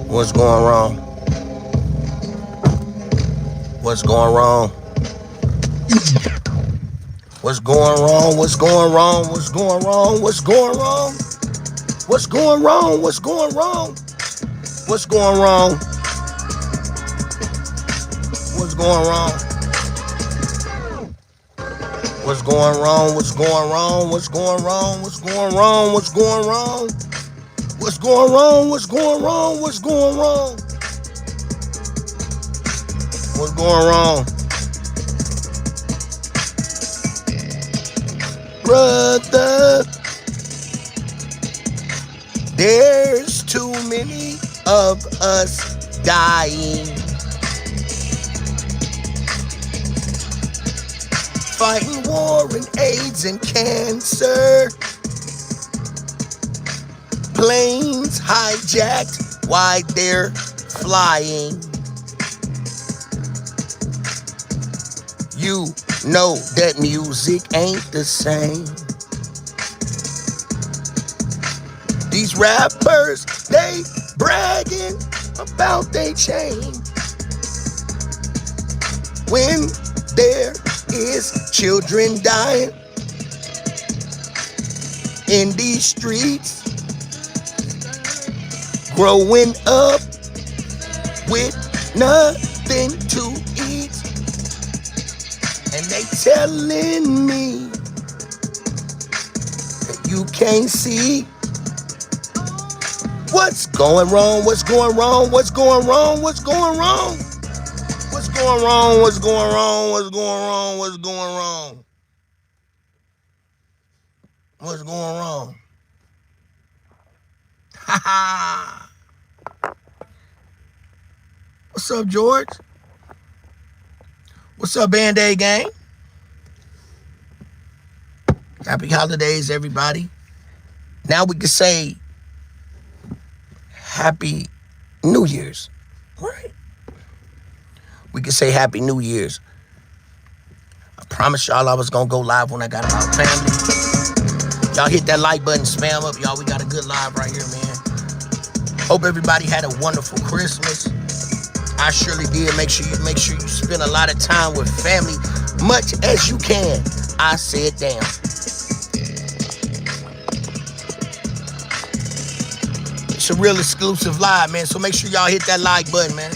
What's going wrong? What's going wrong? What's going wrong? What's going wrong? What's going wrong? What's going wrong? What's going wrong? What's going wrong? What's going wrong? What's going wrong? What's going wrong? What's going wrong? What's going wrong? What's going wrong? What's going wrong? What's going wrong? What's going wrong? What's going wrong? What's going wrong? Brother, there's too many of us dying, fighting war and AIDS and cancer, planes hijacked while they're flying. You know that music ain't the same. These rappers, they bragging about they chain, when there is children dying in these streets, growing up with nothing to eat. And they telling me that you can't see what's going wrong, what's going wrong, what's going wrong, what's going wrong, what's going wrong, what's going wrong, what's going wrong, what's going wrong, what's going wrong. Ha ha. What's up, George? What's up, Band-Aid gang? Happy holidays, everybody. Now we can say Happy New Year's, right? We can say Happy New Year's. I promised y'all I was gonna go live when I got about family. Y'all hit that like button, spam up, y'all. We got a good live right here, man. Hope everybody had a wonderful Christmas. I surely did. Make sure you spend a lot of time with family, much as you can. I said, damn. It's a real exclusive live, man. So make sure y'all hit that like button, man.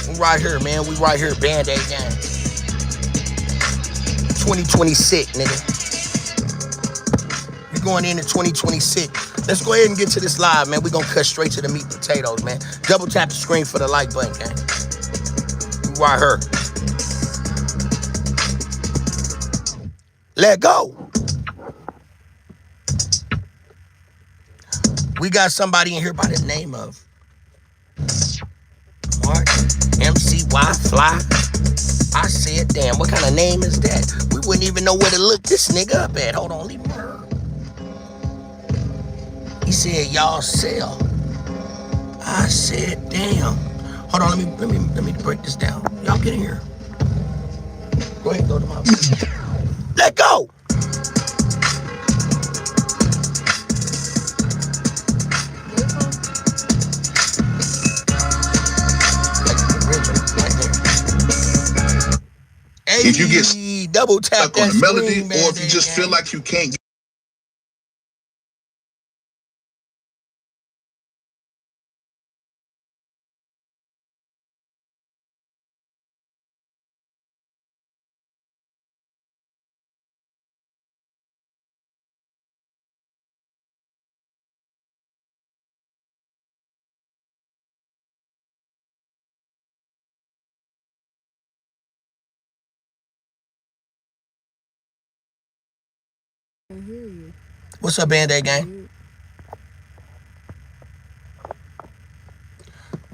We right here, man. We right here, Band-Aid gang. 2026, nigga. We going into 2026. Let's go ahead and get to this live, man. We're going to cut straight to the meat and potatoes, man. Double tap the screen for the like button, gang. Right here. Let go. We got somebody in here by the name of Mark MCY Fly. I said, damn, what kind of name is that? We wouldn't even know where to look this nigga up at. Hold on, leave me. He said, y'all sell. I said, damn. Hold on, let me break this down. Y'all get in here. Go ahead, go to my let go. Hey, if you get double tap that on a melody, or if you just feel like you can't get What's up, Band-Aid gang?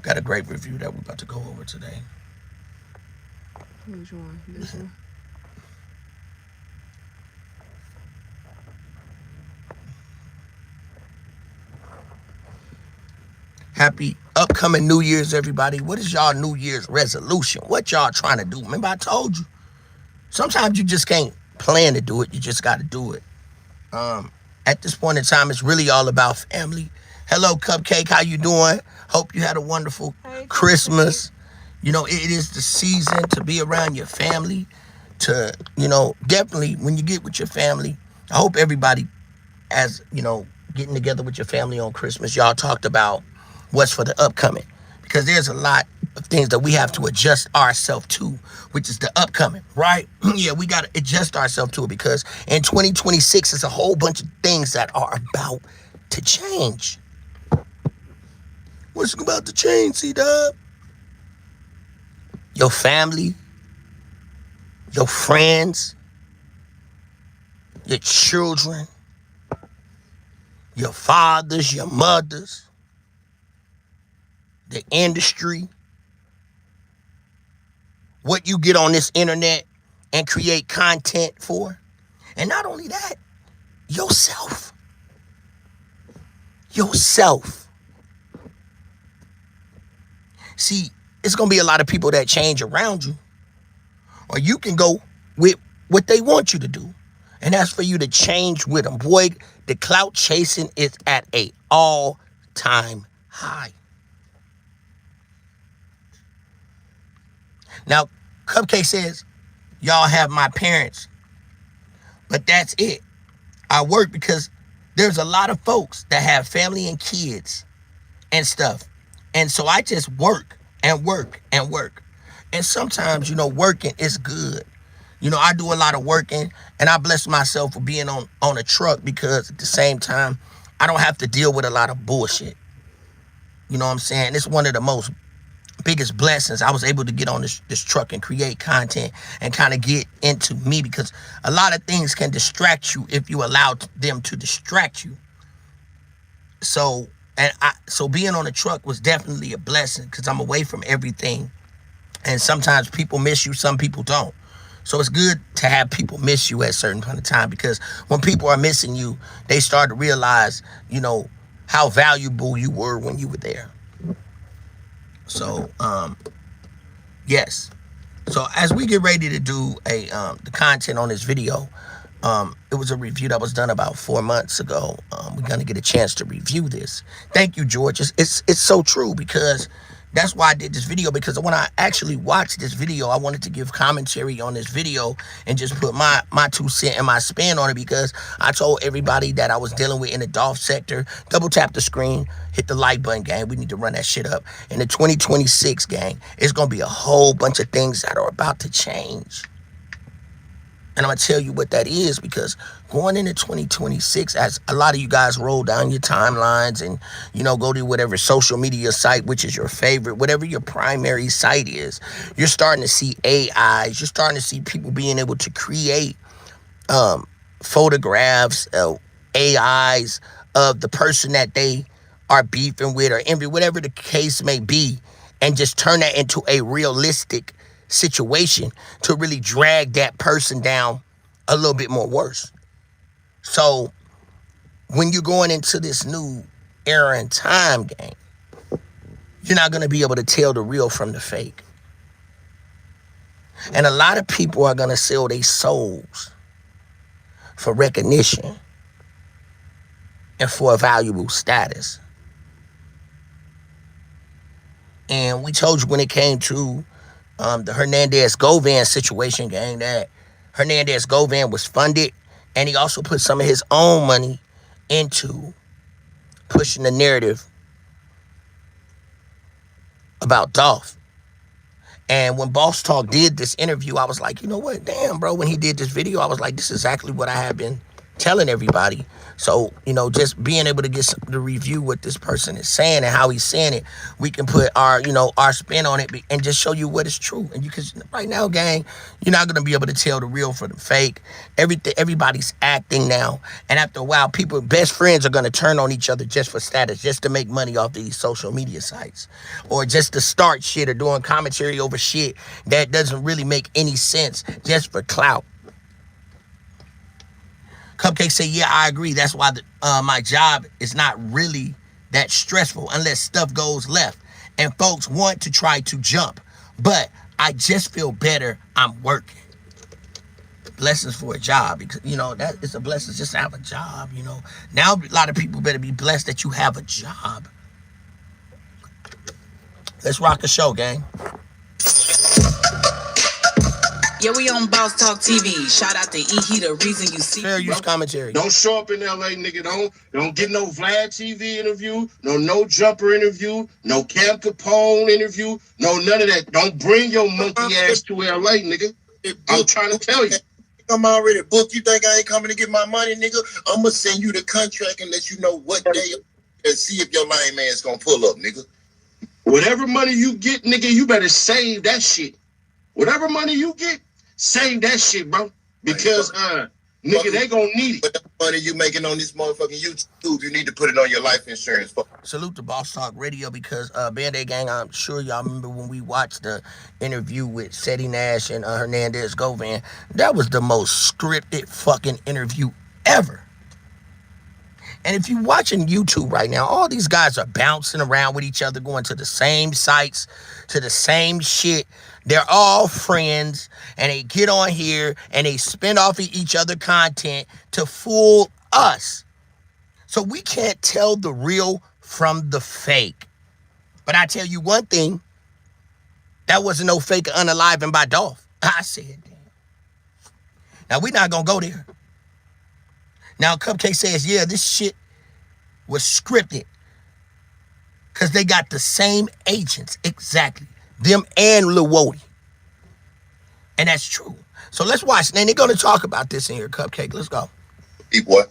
Got a great review that we're about to go over today. Which one? This one? Happy upcoming New Year's, everybody. What is y'all New Year's resolution? What y'all trying to do? Remember I told you, sometimes you just can't plan to do it. You just got to do it. At this point in time, it's really all about family. Hello, Cupcake. How you doing? Hope you had a wonderful Christmas. You know, it is the season to be around your family. To, you know, definitely when you get with your family, I hope everybody, as, you know, getting together with your family on Christmas, y'all talked about what's for the upcoming. Because there's a lot of things that we have to adjust ourselves to, which is the upcoming, right? Yeah, we got to adjust ourselves to it because in 2026, it's a whole bunch of things that are about to change. What's about to change, C-Dub? Your family, your friends, your children, your fathers, your mothers, the industry, what you get on this internet and create content for. And not only that, yourself. Yourself. See, it's going to be a lot of people that change around you. Or you can go with what they want you to do. And that's for you to change with them. Boy, the clout chasing is at a all-time high. Now, Cupcake says, y'all have my parents. But that's it. I work because there's a lot of folks that have family and kids and stuff. And so I just work and work and work. And sometimes, you know, working is good. You know, I do a lot of working and I bless myself for being on a truck because at the same time, I don't have to deal with a lot of bullshit. You know what I'm saying? It's one of the biggest blessings. I was able to get on this truck and create content and kind of get into me because a lot of things can distract you if you allow them to distract you. So being on the truck was definitely a blessing because I'm away from everything. And sometimes people miss you, some people don't. So it's good to have people miss you at a certain point of time because when people are missing you, they start to realize, you know, how valuable you were when you were there. So, yes. So as we get ready to do the content on this video, it was a review that was done about 4 months ago. We're going to get a chance to review this. Thank you, George. It's so true because that's why I did this video, because when I actually watched this video, I wanted to give commentary on this video and just put my 2 cents and my spin on it because I told everybody that I was dealing with in the Dolph sector. Double tap the screen, hit the like button, gang. We need to run that shit up. In the 2026, gang, it's going to be a whole bunch of things that are about to change. And I'm going to tell you what that is because going into 2026, as a lot of you guys roll down your timelines and, you know, go to whatever social media site, which is your favorite, whatever your primary site is, you're starting to see AIs. You're starting to see people being able to create photographs, AIs of the person that they are beefing with or envy, whatever the case may be, and just turn that into a realistic situation to really drag that person down a little bit more worse. So when you're going into this new era and time, gang, you're not going to be able to tell the real from the fake. And a lot of people are going to sell their souls for recognition and for a valuable status. And we told you when it came to the Hernandez-Govan situation, gang, that Hernandez-Govan was funded, and he also put some of his own money into pushing the narrative about Dolph. And when Boss Talk did this interview, I was like, you know what? Damn, bro, when he did this video, I was like, this is exactly what I have been telling everybody. So, you know, just being able to get to review what this person is saying and how he's saying it, we can put our spin on it and just show you what is true. And because right now, gang, you're not going to be able to tell the real from the fake. Everybody's acting now. And after a while, best friends are going to turn on each other just for status, just to make money off these social media sites, or just to start shit or doing commentary over shit that doesn't really make any sense just for clout. Cupcake say, yeah, I agree. That's why my job is not really that stressful unless stuff goes left and folks want to try to jump. But I just feel better I'm working. Blessings for a job, because, you know, that is a blessing just to have a job, you know. Now, a lot of people better be blessed that you have a job. Let's rock the show, gang. Yeah, we on Boss Talk TV. Shout out to E. The reason you see. Fair use commentary. Don't show up in LA, nigga. Don't get no Vlad TV interview, no Jumper interview, no Cam Capone interview, no none of that. Don't bring your monkey ass to LA, nigga. I'm trying to tell you. I'm already booked. You think I ain't coming to get my money, nigga? I'm gonna send you the contract and let you know what day and see if your lame man's gonna pull up, nigga. Whatever money you get, nigga, you better save that shit. Whatever money you get, save that shit, bro. Because nigga, they gonna need it. But the money you making on this motherfucking YouTube, you need to put it on your life insurance. Salute to Boss Talk Radio because Band-Aid Gang, I'm sure y'all remember when we watched the interview with Seti Nash and Hernandez Govan. That was the most scripted fucking interview ever. And if you're watching YouTube right now, all these guys are bouncing around with each other, going to the same sites, to the same shit. They're all friends, and they get on here, and they spin off of each other content to fool us. So we can't tell the real from the fake. But I tell you one thing, that wasn't no fake Unalive and by Dolph. I said, damn. Now, we're not going to go there. Now, Cupcake says, yeah, this shit was scripted because they got the same agents, exactly. Them and Lil Woody. And that's true. So let's watch. And they're going to talk about this in here, Cupcake. Let's go. Hey, boy.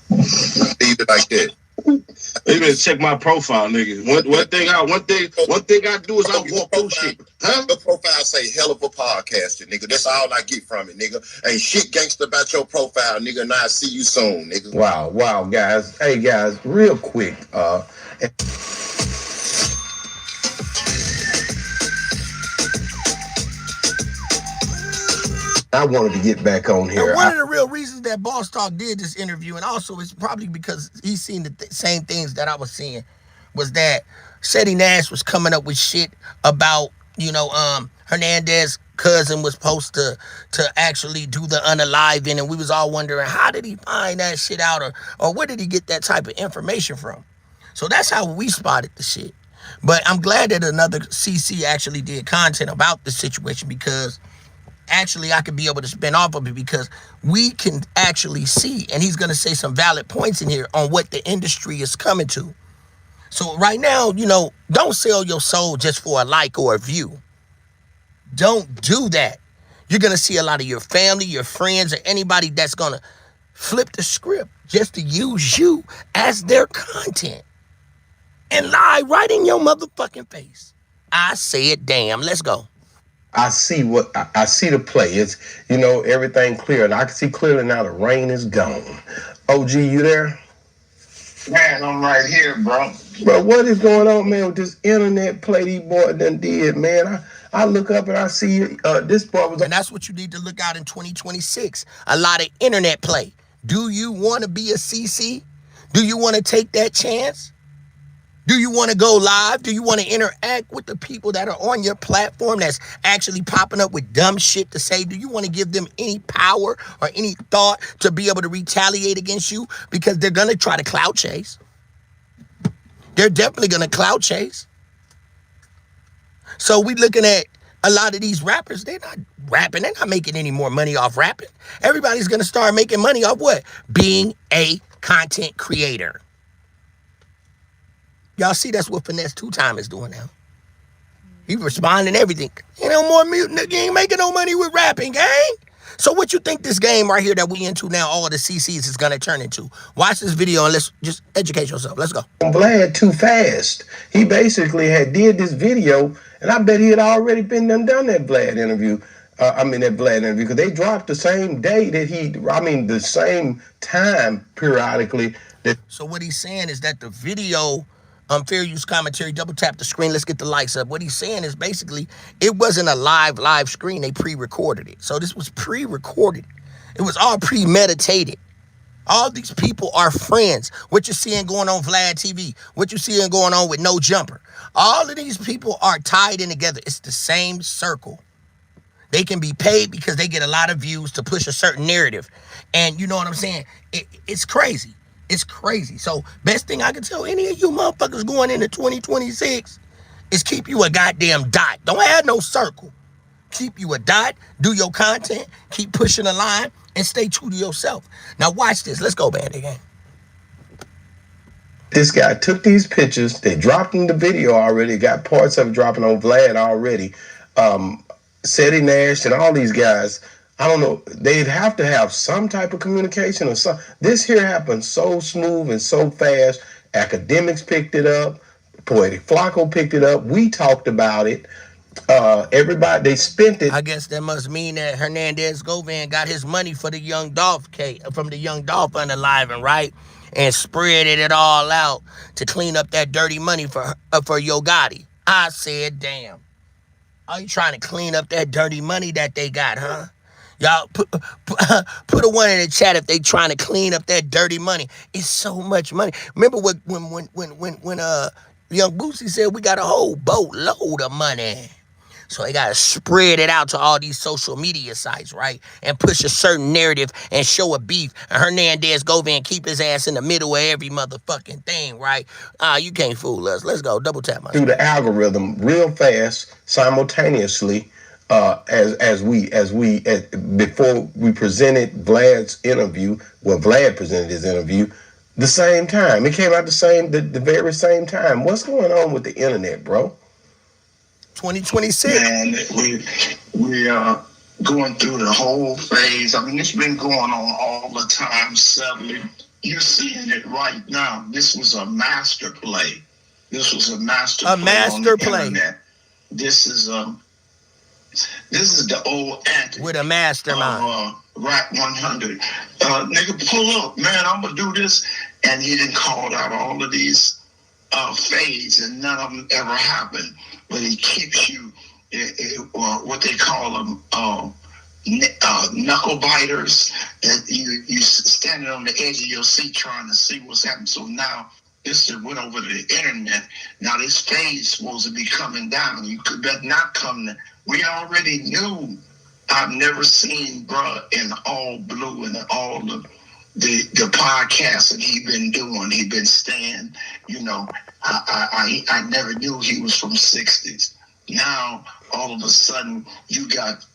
Leave it like that. You better check my profile, nigga. One thing I do is I walk through shit. Huh? Your profile say hell of a podcaster, nigga. That's all I get from it, nigga. Ain't shit gangster about your profile, nigga. And I'll see you soon, nigga. Wow, guys. Hey, guys, real quick. I wanted to get back on here. And one of the real reasons that Boss Talk did this interview, and also it's probably because he's seen the same things that I was seeing, was that Seti Nash was coming up with shit about, Hernandez's cousin was supposed to actually do the unaliving, and we was all wondering, how did he find that shit out, or where did he get that type of information from? So that's how we spotted the shit. But I'm glad that another CC actually did content about the situation, because actually I could be able to spin off of it, because we can actually see, and he's going to say some valid points in here on what the industry is coming to. So right now, don't sell your soul just for a like or a view. Don't do that. You're going to see a lot of your family, your friends, or anybody that's going to flip the script just to use you as their content and lie right in your motherfucking face. I said, damn, let's go. I see the play. It's, everything clear. And I can see clearly now the rain is gone. OG, you there? Man, I'm right here, bro. Bro, what is going on, man, with this internet play these boys done did, man? I look up and I see this boy was... And that's what you need to look out in 2026. A lot of internet play. Do you want to be a CC? Do you want to take that chance? Do you want to go live? Do you want to interact with the people that are on your platform that's actually popping up with dumb shit to say? Do you want to give them any power or any thought to be able to retaliate against you? Because they're going to try to clout chase. They're definitely going to clout chase. So we looking at a lot of these rappers, they're not rapping. They're not making any more money off rapping. Everybody's going to start making money off what? Being a content creator. Y'all see that's what Finesse 2 Time is doing now. He responding everything. Ain't no more music. You ain't making no money with rapping, gang. So what you think this game right here that we into now, all the CCs, is going to turn into? Watch this video and let's just educate yourself. Let's go. Vlad too fast. He basically did this video, and I bet he had already been done that Vlad interview. Because they dropped the same day that the same time periodically. So what he's saying is that the video... fair use commentary, double tap the screen, let's get the likes up. What he's saying is basically it wasn't a live screen, they pre-recorded it. So this was pre-recorded. It was all premeditated. All these people are friends. What you're seeing going on Vlad TV, what you're seeing going on with No Jumper, all of these people are tied in together. It's the same circle. They can be paid because they get a lot of views to push a certain narrative. And you know what I'm saying? It's crazy. It's crazy. So best thing I can tell any of you motherfuckers going into 2026 is keep you a goddamn dot. Don't have no circle. Keep you a dot, do your content, keep pushing the line, and stay true to yourself. Now watch this. Let's go, Band again. This guy took these pictures. They dropped in the video already. Got parts of it dropping on Vlad already. Seti Nash and all these guys. I don't know. They'd have to have some type of communication or something. This here happened so smooth and so fast. Academics picked it up. Poetic Flacco picked it up. We talked about it. Everybody, they spent it. I guess that must mean that Hernandez Govan got his money for the Young Dolph case, from the Young Dolph unaliving, right? And spread it all out to clean up that dirty money for Yo Gotti. I said, damn. Are you trying to clean up that dirty money that they got, huh? Y'all put a one in the chat if they trying to clean up that dirty money. It's so much money. Remember when Young Boosie said we got a whole boatload of money. So they got to spread it out to all these social media sites, right? And push a certain narrative and show a beef. And Hernandez Govan keep his ass in the middle of every motherfucking thing, right? You can't fool us. Let's go. Double tap my through the algorithm real fast, simultaneously, before we presented Vlad's interview. Well, Vlad presented his interview the same time. It came out the very same time. What's going on with the internet, bro? 2026. Man, we are going through the whole phase. I mean, it's been going on all the time, sadly. You're seeing it right now. This was a master play. This was a master play. Internet. This is the old antics with a mastermind. Rap 100. Nigga, pull up, man. I'm gonna do this, and he didn't call out all of these fades, and none of them ever happened. But he keeps you, what they call them, knuckle biters. And you standing on the edge of your seat trying to see what's happening. So now this went over to the internet. Now this phase supposed to be coming down. You could bet not come. We already knew. I've never seen bruh in all blue and all the podcasts that he been doing. He been staying, I never knew he was from 60s. Now all of a sudden you got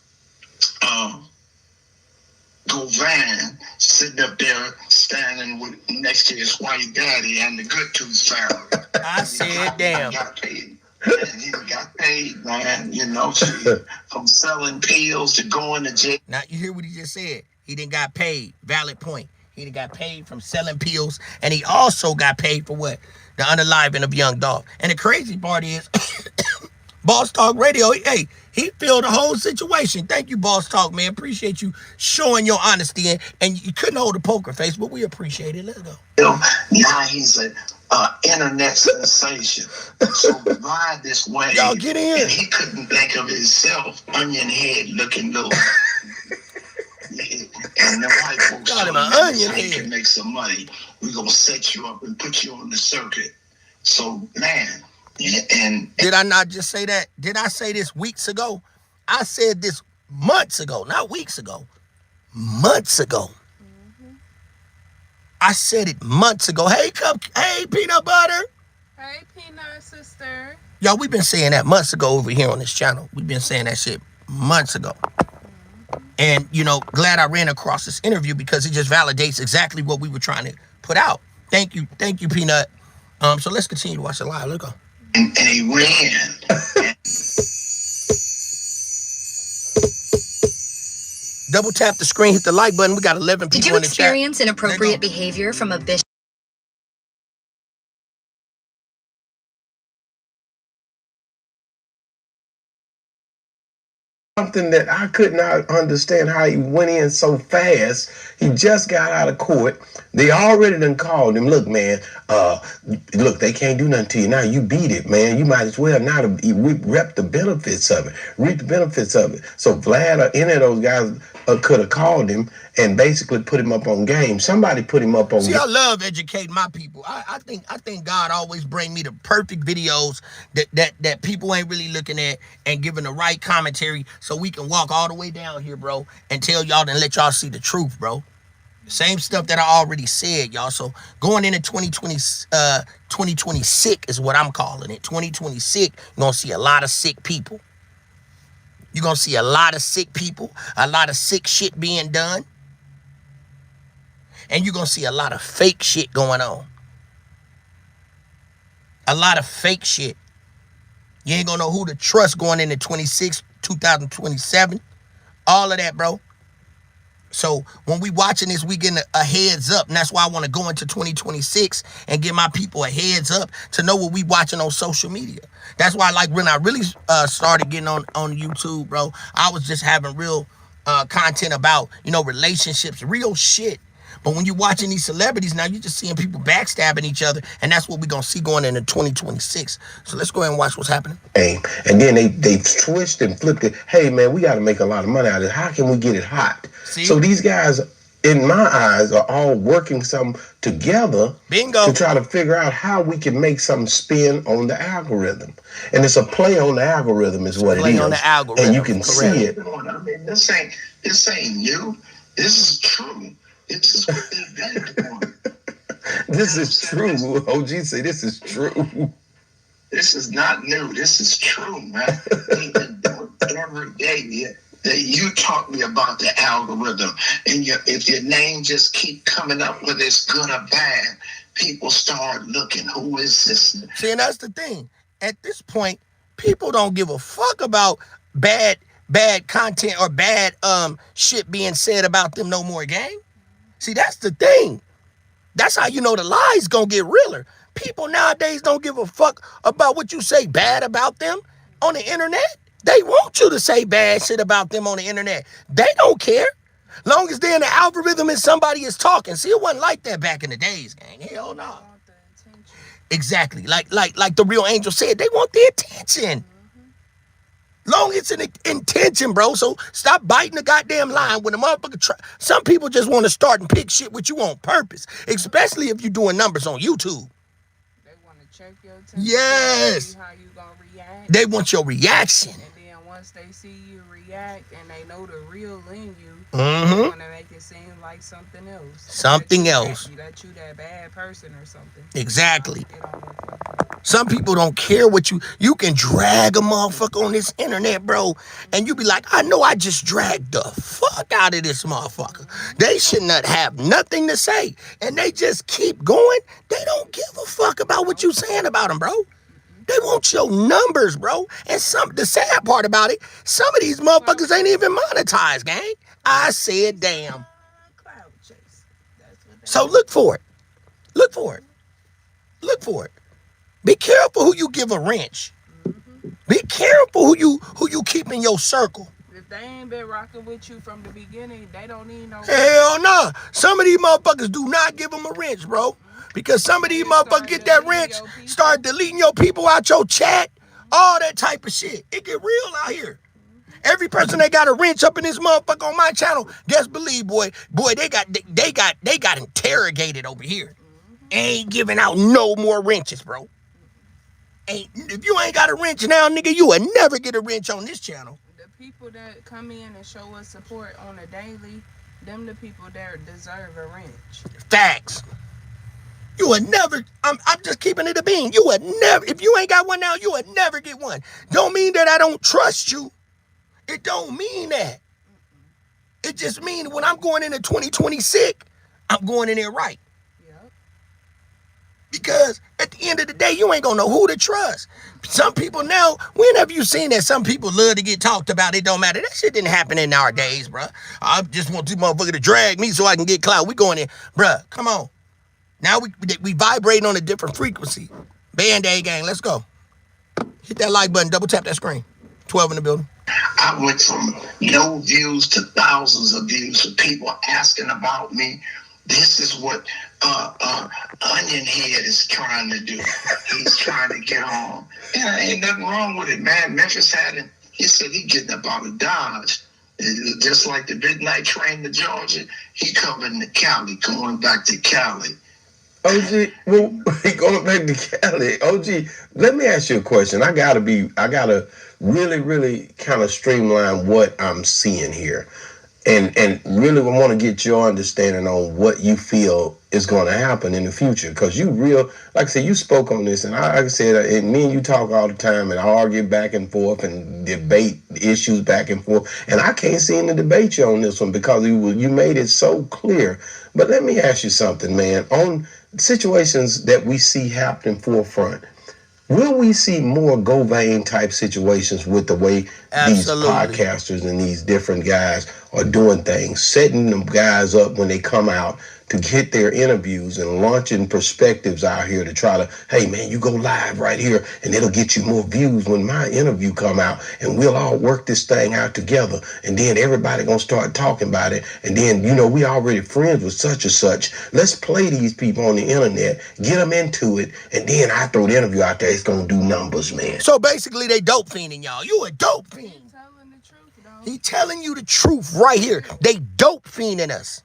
Govan sitting up there standing next to his white daddy and the Good Tooth family. I said, damn. Got paid. And he got paid, man, from selling pills to going to jail. Now, you hear what he just said? He didn't got paid. Valid point. He done got paid from selling pills, and he also got paid for what? The unaliving of Young Dolph. And the crazy part is, Boss Talk Radio, hey, he filled the whole situation. Thank you, Boss Talk, man. Appreciate you showing your honesty, and you couldn't hold a poker face, but we appreciate it. Let's go. Now he's an internet sensation. So divide this way. Y'all get in. And he couldn't think of himself, onion head looking little. And the white folks got him an onion head. head. Can make some money. We're going to set you up and put you on the circuit. So, man. And did I not just say that? Did I say this weeks ago? I said this months ago, not weeks ago. Months ago. Mm-hmm. I said it months ago. Hey, peanut butter. Hey, peanut sister. Y'all, we've been saying that months ago over here on this channel. We've been saying that shit months ago. Mm-hmm. And, glad I ran across this interview because it just validates exactly what we were trying to put out. Thank you, Peanut. So let's continue to watch it live. Let's go. And he ran. Double tap the screen, hit the like button. We got 11 people in the chat. Did you experience inappropriate behavior from a bishop? Something that I could not understand how he went in so fast. He just got out of court. They already done called him. Look, man, look, they can't do nothing to you now. You beat it, man. You might as well now reap the benefits of it. So Vlad or any of those guys could have called him and basically put him up on game. Somebody put him up on game. See, I love educating my people. I think God always bring me the perfect videos that people ain't really looking at and giving the right commentary so we can walk all the way down here, bro, and tell y'all and let y'all see the truth, bro. Same stuff that I already said, y'all. So going into 2026 is what I'm calling it. 2026, you're going to see a lot of sick people. You're going to see a lot of sick people, a lot of sick shit being done. And you're going to see a lot of fake shit going on. A lot of fake shit. You ain't going to know who to trust going into 2027. All of that, bro. So when we watching this, we getting a heads up. And that's why I want to go into 2026 and give my people a heads up to know what we watching on social media. That's why, like, when I really started getting on YouTube, bro, I was just having real content about, relationships, real shit. But when you're watching these celebrities now, you're just seeing people backstabbing each other. And that's what we're going to see going into 2026. So let's go ahead and watch what's happening. Hey, and then they twist and flipped it. Hey, man, we got to make a lot of money out of it. How can we get it hot? See? So these guys, in my eyes, are all working some together. Bingo. To try to figure out how we can make some spin on the algorithm. And it's a play on the algorithm is what it is. Play on the algorithm. And you can see it. I mean, this ain't new. This is true. This is what they've been doing. This is true. OG say this is true. This is not new. This is true, man. They've been doing it every day. You taught me about the algorithm, and if your name just keep coming up, whether it's good or bad, people start looking. Who is this? See, and that's the thing. At this point, people don't give a fuck about bad content or bad shit being said about them no more, gang. See, that's the thing. That's how you know the lies gonna get realer. People nowadays don't give a fuck about what you say bad about them on the internet. They want you to say bad shit about them on the internet. They don't care. Long as they're in the algorithm and somebody is talking. See, it wasn't like that back in the days, gang. Hell no. Exactly. Like the real angel said, they want the attention. Long as it's an intention, bro. So stop biting the goddamn line when the motherfucker some people just want to start and pick shit with you on purpose, especially if you're doing numbers on YouTube. They want to check your temperature. Yes. See how you gonna react. They want your reaction. And then once they see you react and they know the real in you, Mm-hmm. they want to make it seem like something else. Something else. That you that bad person or something. Exactly. Some people don't care what you can drag a motherfucker on this internet, bro, and you be like, I know I just dragged the fuck out of this motherfucker. They should not have nothing to say, and they just keep going. They don't give a fuck about what you saying about them, bro. They want your numbers, bro. And the sad part about it, some of these motherfuckers ain't even monetized, gang. I said, damn. So look for it. Look for it. Look for it. Be careful who you give a wrench. Be careful who you keep in your circle. If they ain't been rocking with you from the beginning, they don't need no. Hell nah. Some of these motherfuckers do not give them a wrench, bro. Because some of these motherfuckers get that wrench, start deleting your people out your chat, all that type of shit. It get real out here. Every person that got a wrench up in this motherfucker on my channel, guess believe, boy, they got interrogated over here. Ain't giving out no more wrenches, bro. If you ain't got a wrench now, nigga, you will never get a wrench on this channel. The people that come in and show us support on a daily, them the people that deserve a wrench. Facts. You would never, I'm just keeping it a bean. You would never, if you ain't got one now, you would never get one. Don't mean that I don't trust you. It don't mean that. It just means when I'm going into 2026, I'm going in there right. Yep. Because at the end of the day, you ain't gonna know who to trust. Some people now, when have you seen that some people love to get talked about? It don't matter. That shit didn't happen in our days, bruh. I just want this motherfucker to drag me so I can get clout. We going in, bruh, come on. Now we vibrating on a different frequency. Band-Aid gang, let's go. Hit that like button, double tap that screen. 12 in the building. I went from no views to thousands of views of people asking about me. This is what Onion Head is trying to do. He's trying to get on. And ain't nothing wrong with it, man. Memphis had him. He said he getting up out of Dodge. Just like the midnight train to Georgia, he coming to Cali, going back to Cali. OG, well, going back to Cali, OG, let me ask you a question. I gotta really, really kind of streamline what I'm seeing here. and really want to get your understanding on what you feel is going to happen in the future, because you like I said, you spoke on this, and like I said, and me and you talk all the time and argue back and forth and debate issues back and forth, and I can't seem to debate you on this one because you made it so clear. But let me ask you something, man, on situations that we see happening forefront. Will we see more Govain type situations with the way Absolutely. these podcasters and these different guys are doing things, setting them guys up when they come out to get their interviews and launching perspectives out here to try to, hey man, you go live right here and it'll get you more views when my interview come out, and we'll all work this thing out together, and then everybody gonna start talking about it, and then we already friends with such and such. Let's play these people on the internet, get them into it, and then I throw the interview out there. It's gonna do numbers, man. So basically, they dope fiending y'all. You a dope fiend. Telling the truth, though. He telling you the truth right here. They dope fiending us.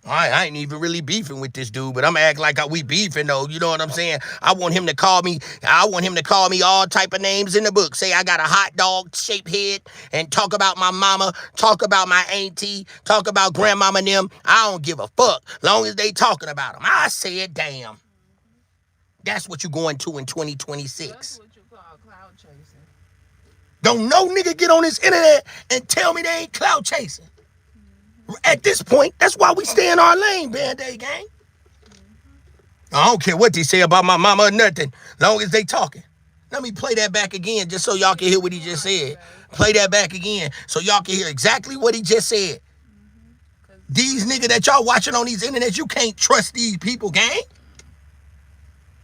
I ain't even really beefing with this dude, but I'm acting like we beefing though. You know what I'm saying? I want him to call me all type of names in the book. Say I got a hot dog shaped head and talk about my mama, talk about my auntie, talk about grandmama and them. I don't give a fuck. Long as they talking about them. I said, damn. That's what you going to in 2026. That's what you call cloud chasing. Don't no nigga get on this internet and tell me they ain't cloud chasing. At this point, that's why we stay in our lane, Band-Aid gang. I don't care what they say about my mama or nothing, long as they talking. Let me play that back again just so y'all can hear what he just said. Play that back again so y'all can hear exactly what he just said. These niggas that y'all watching on these internets, you can't trust these people, gang.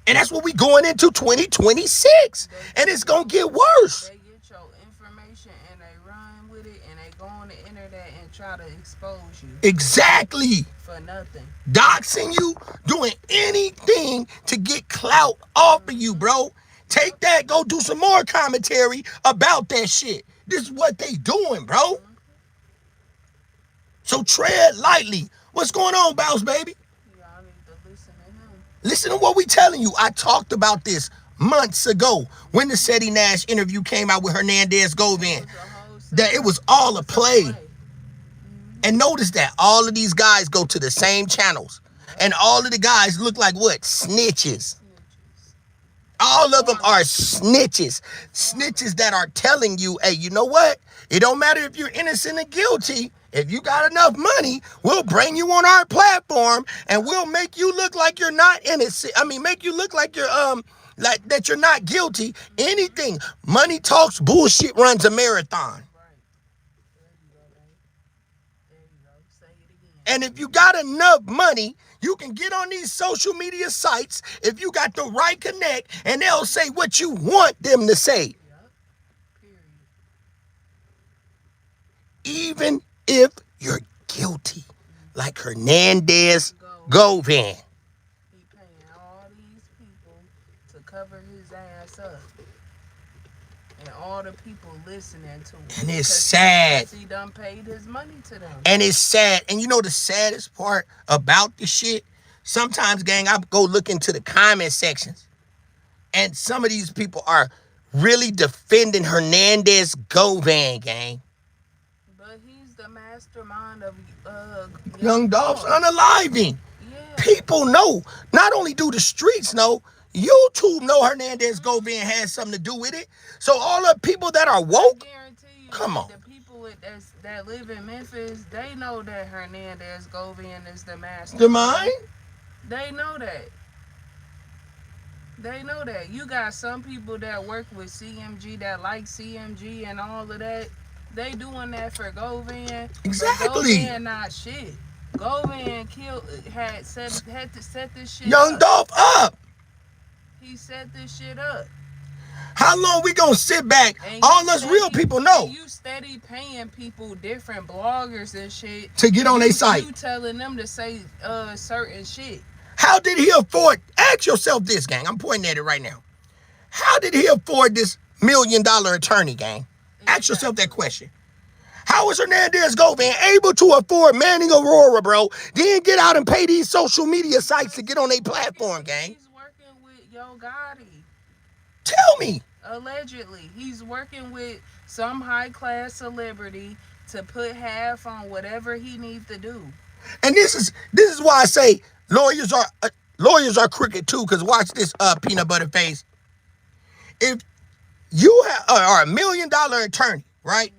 And that's what we going into 2026. And it's going to get worse. They get your information and they run with it and they go on the internet and try to expose you. Exactly. For nothing. Doxing you, doing anything to get clout off of you, bro. Take that, go do some more commentary about that shit. This is what they doing, bro. So tread lightly. What's going on, Bounce Baby? Y'all need to listen to him. Listen to what we telling you. I talked about this months ago when the Seti Nash interview came out with Hernandez Govan. That it was all a play. And notice that all of these guys go to the same channels. And all of the guys look like what? Snitches. All of them are snitches. Snitches that are telling you, hey, you know what? It don't matter if you're innocent or guilty. If you got enough money, we'll bring you on our platform and we'll make you look like you're not innocent. I mean, make you look like you're like that you're not guilty. Anything. Money talks, bullshit runs a marathon. And if you got enough money, you can get on these social media sites if you got the right connect, and they'll say what you want them to say. Even if you're guilty, like Hernandez Govan. He paying all these people to cover his ass up. And all the people listening to him. And it's sad. He done paid his money to them. And it's sad. And you know the saddest part about the shit? Sometimes, gang, I go look into the comment sections. And some of these people are really defending Hernandez Govan, gang. But he's the mastermind of Young Dolph's unaliving. Yeah. People know. Not only do the streets know, YouTube know Hernandez Govan has something to do with it. So all the people that are woke, I guarantee you, come on. The people that live in Memphis, they know that Hernandez Govan is the mastermind. The mind? They know that. They know that. You got some people that work with CMG that like CMG and all of that. They doing that for Govan. Exactly. Govan not shit. Govan had to set this shit Young up. Dolph up. He set this shit up. How long we gonna sit back? And All you us steady- real people know and you steady paying people, different bloggers and shit, to get on their You site. telling them to say certain shit. How did he afford? Ask yourself this, gang. I'm pointing at it right now. How did he afford this $1 million attorney, gang? Ask yourself that question. How was Hernandez Govan able to afford Manning Aurora, bro? Then get out and pay these social media sites to get on their platform, gang? He's working with Yo Gotti. Tell me. Allegedly, he's working with some high-class celebrity to put half on whatever he needs to do. And this is why I say lawyers are crooked too. Cause watch this, peanut butter face. If you are $1 million attorney, right,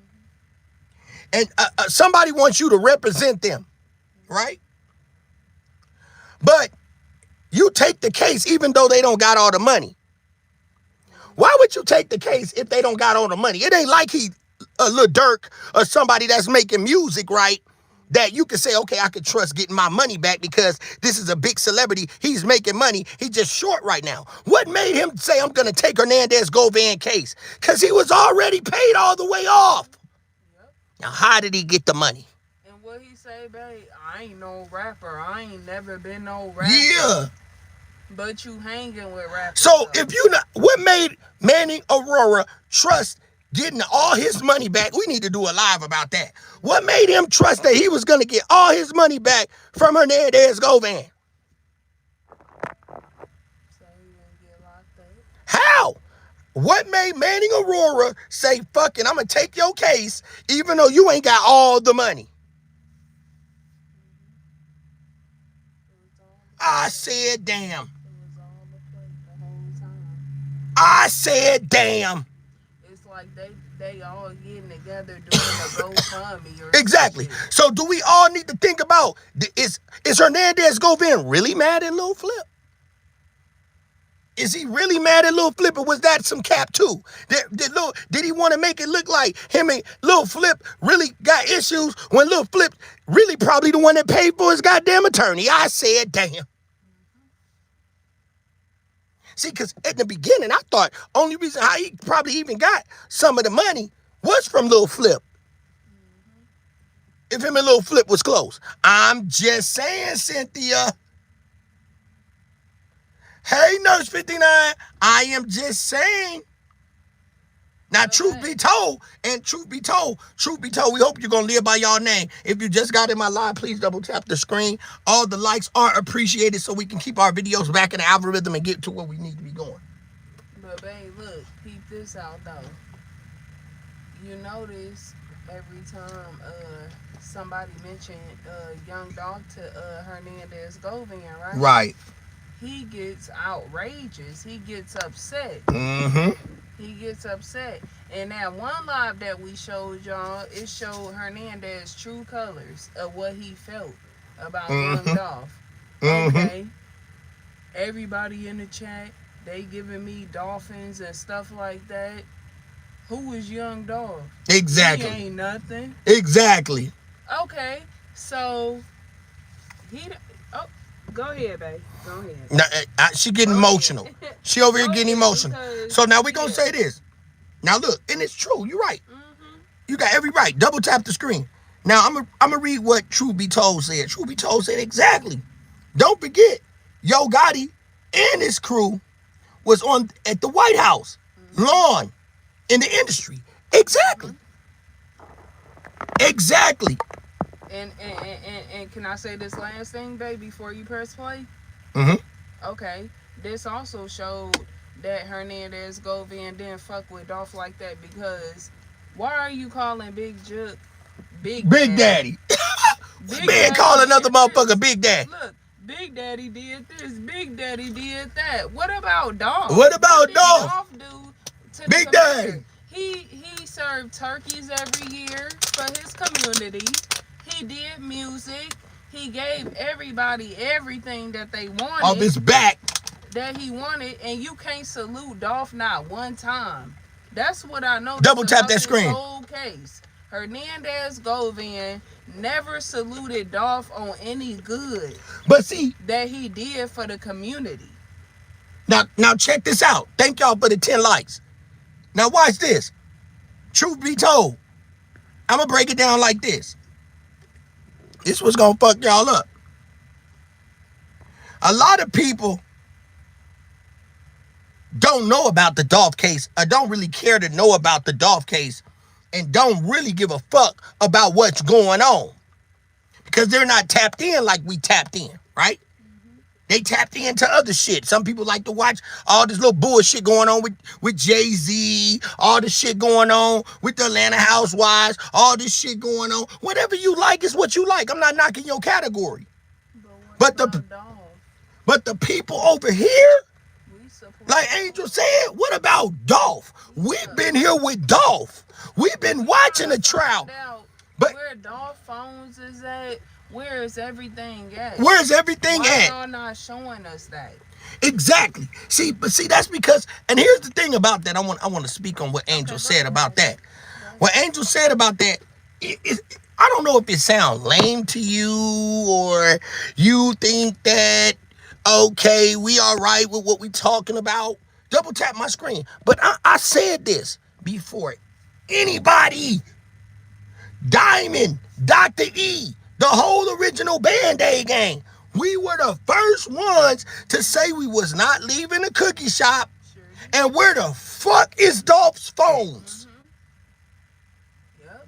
and somebody wants you to represent them, right, but you take the case even though they don't got all the money. Why would you take the case if they don't got all the money? It ain't like he Lil Durk or somebody that's making music, right, that you can say, okay, I can trust getting my money back because this is a big celebrity. He's making money. He's just short right now. What made him say, I'm going to take Hernandez Govan case? Because he was already paid all the way off. Yep. Now, how did he get the money? And what he say, babe, I ain't no rapper. I ain't never been no rapper. Yeah. But you hanging with rappers. So if you not, what made Manny Aurora trust getting all his money back? We need to do a live about that. What made him trust that he was going to get all his money back from Hernandez Govan? So he gonna get locked up. How? What made Manny Aurora say, fuck it, I'm going to take your case even though you ain't got all the money? I said, damn. It was all the play the whole time. I said, damn. It's like they all getting together doing a GoFundMe or Exactly. some shit. So do we all need to think about, is Hernandez Govan really mad at Lil Flip? Is he really mad at Lil Flip, or was that some cap too? Did he want to make it look like him and Lil Flip really got issues when Lil Flip really probably the one that paid for his goddamn attorney? I said, damn. See, because at the beginning, I thought only reason how he probably even got some of the money was from Lil Flip. If him and Lil Flip was close. I'm just saying, Cynthia. Hey, Nurse 59, I am just saying. Now, truth be told, we hope you're going to live by y'all name. If you just got in my live, please double tap the screen. All the likes are appreciated so we can keep our videos back in the algorithm and get to where we need to be going. But babe, look, peep this out though. You notice every time somebody mentioned Young Dog to Hernandez Govan, right? Right. He gets outrageous. He gets upset. Mm-hmm. He gets upset. And that one live that we showed y'all, it showed Hernandez true colors of what he felt about Young Dolph. Okay. Everybody in the chat, they giving me dolphins and stuff like that. Who is Young Dolph? Exactly. He ain't nothing. Exactly. Okay. So go ahead, babe. Go ahead. Now, she getting emotional. She over here Go getting ahead, emotional. because- So now we going to say this. Now look, and it's true. You're right. You got every right. Double tap the screen. Now I'm gonna read what Truth Be Told said. Truth Be Told said exactly. Don't forget, Yo Gotti and his crew was at the White House lawn in the industry. Exactly. Exactly. And can I say this last thing, babe, before you press play? Okay. This also showed that Hernandez Govan didn't fuck with Dolph like that, because why are you calling Big Jook Big Daddy? Big Man, Daddy call another did motherfucker this. Big Daddy. Look, Big Daddy did this. Big Daddy did that. What about Dolph? What about did Dolph? Dolph do to Big the Daddy. community? He served turkeys every year for his community. He did music. He gave everybody everything that they wanted. Off his back. That he wanted, and you can't salute Dolph not one time. That's what I know. Double tap that this screen. Whole case. Hernandez Govan never saluted Dolph on any good But see, that he did for the community. now check this out. Thank y'all for the 10 likes. Now watch this. Truth be told, I'm gonna break it down like this. This was gonna fuck y'all up. A lot of people don't know about the Dolph case, or don't really care to know about the Dolph case, and don't really give a fuck about what's going on, because they're not tapped in like we tapped in, right? They tapped into other shit. Some people like to watch all this little bullshit going on with Jay-Z, all this shit going on with the Atlanta Housewives, all this shit going on. Whatever you like is what you like. I'm not knocking your category. But the people over here, like Angel said, what about Dolph? We've been here with Dolph. We've been watching the trial. But where Dolph phones is at, where is everything at? Where's everything Why at? y'all not showing us that? Exactly. See, that's because, and here's the thing about that. I want to speak on what Angel said about that. What Angel said about that, I don't know if it sounds lame to you or you think that, okay, we all right with what we talking about. Double tap my screen. But I said this before anybody. Diamond, Dr. E, the whole original Band-Aid gang. We were the first ones to say we was not leaving the cookie shop. And where the fuck is Dolph's phones? Yep.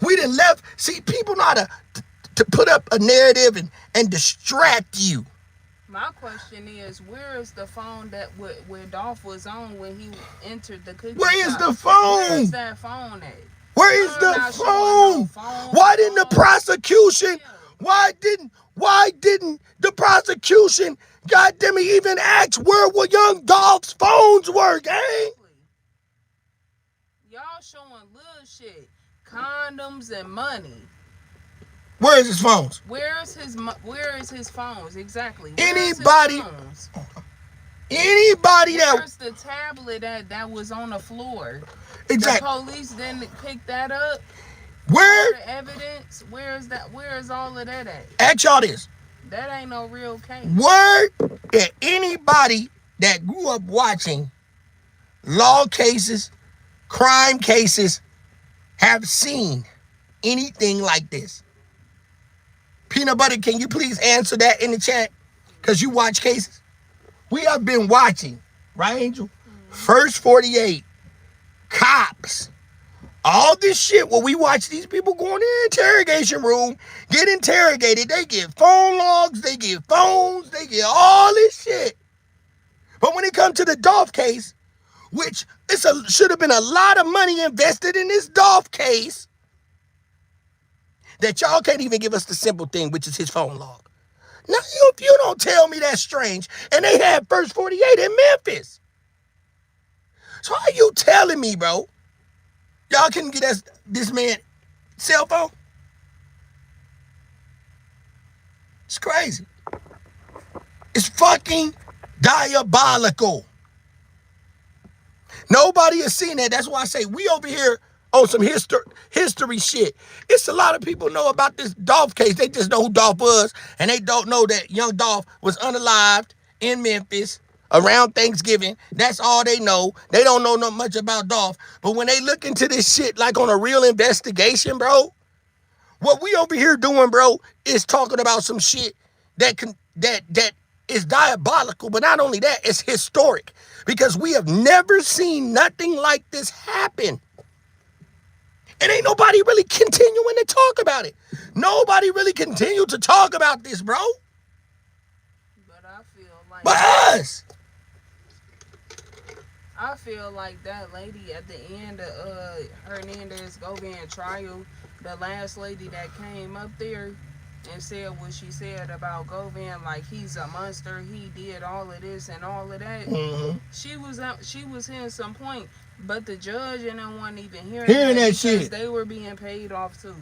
We done left. See, people know how to put up a narrative and distract you. My question is, where is the phone that where Dolph was on when he entered the cookie Where is shop? the phone? Where is that phone at? Where is the phone? Why didn't the prosecution? Why didn't the prosecution, goddamn it, even ask where were young Dolph's phones were, gang? Y'all showing little shit, condoms and money. Where is his phones? Where is his phones exactly? Anybody Where's the tablet that was on the floor? Exactly. The police didn't pick that up. Where the evidence? Where is that? Where is all of that at? Ask y'all this. That ain't no real case. Word that anybody that grew up watching law cases, crime cases, have seen anything like this? Peanut Butter, can you please answer that in the chat? Because you watch cases. We have been watching, right, Angel? First 48, cops, all this shit where we watch these people go in the interrogation room, get interrogated. They get phone logs, they get phones, they get all this shit. But when it comes to the Dolph case, which should have been a lot of money invested in this Dolph case, that y'all can't even give us the simple thing, which is his phone log. Now, if you don't tell me that's strange, and they had First 48 in Memphis. So are you telling me, bro, y'all couldn't get us this man cell phone? It's crazy. It's fucking diabolical. Nobody has seen that. That's why I say we over here on some history shit. It's a lot of people know about this Dolph case. They just know who Dolph was, and they don't know that young Dolph was unalived in Memphis around Thanksgiving. That's all they know. They don't know not much about Dolph. But when they look into this shit like on a real investigation, bro, what we over here doing, bro, is talking about some shit that is diabolical. But not only that, it's historic, because we have never seen nothing like this happen. And ain't nobody really continuing to talk about it. Nobody really continued to talk about this, bro. But I feel like us. I feel like that lady at the end of Hernandez Govan trial, the last lady that came up there and said what she said about Govan, like he's a monster, he did all of this and all of that. Mm-hmm. She was hitting some point, but the judge and them wasn't even hearing that shit. They were being paid off too.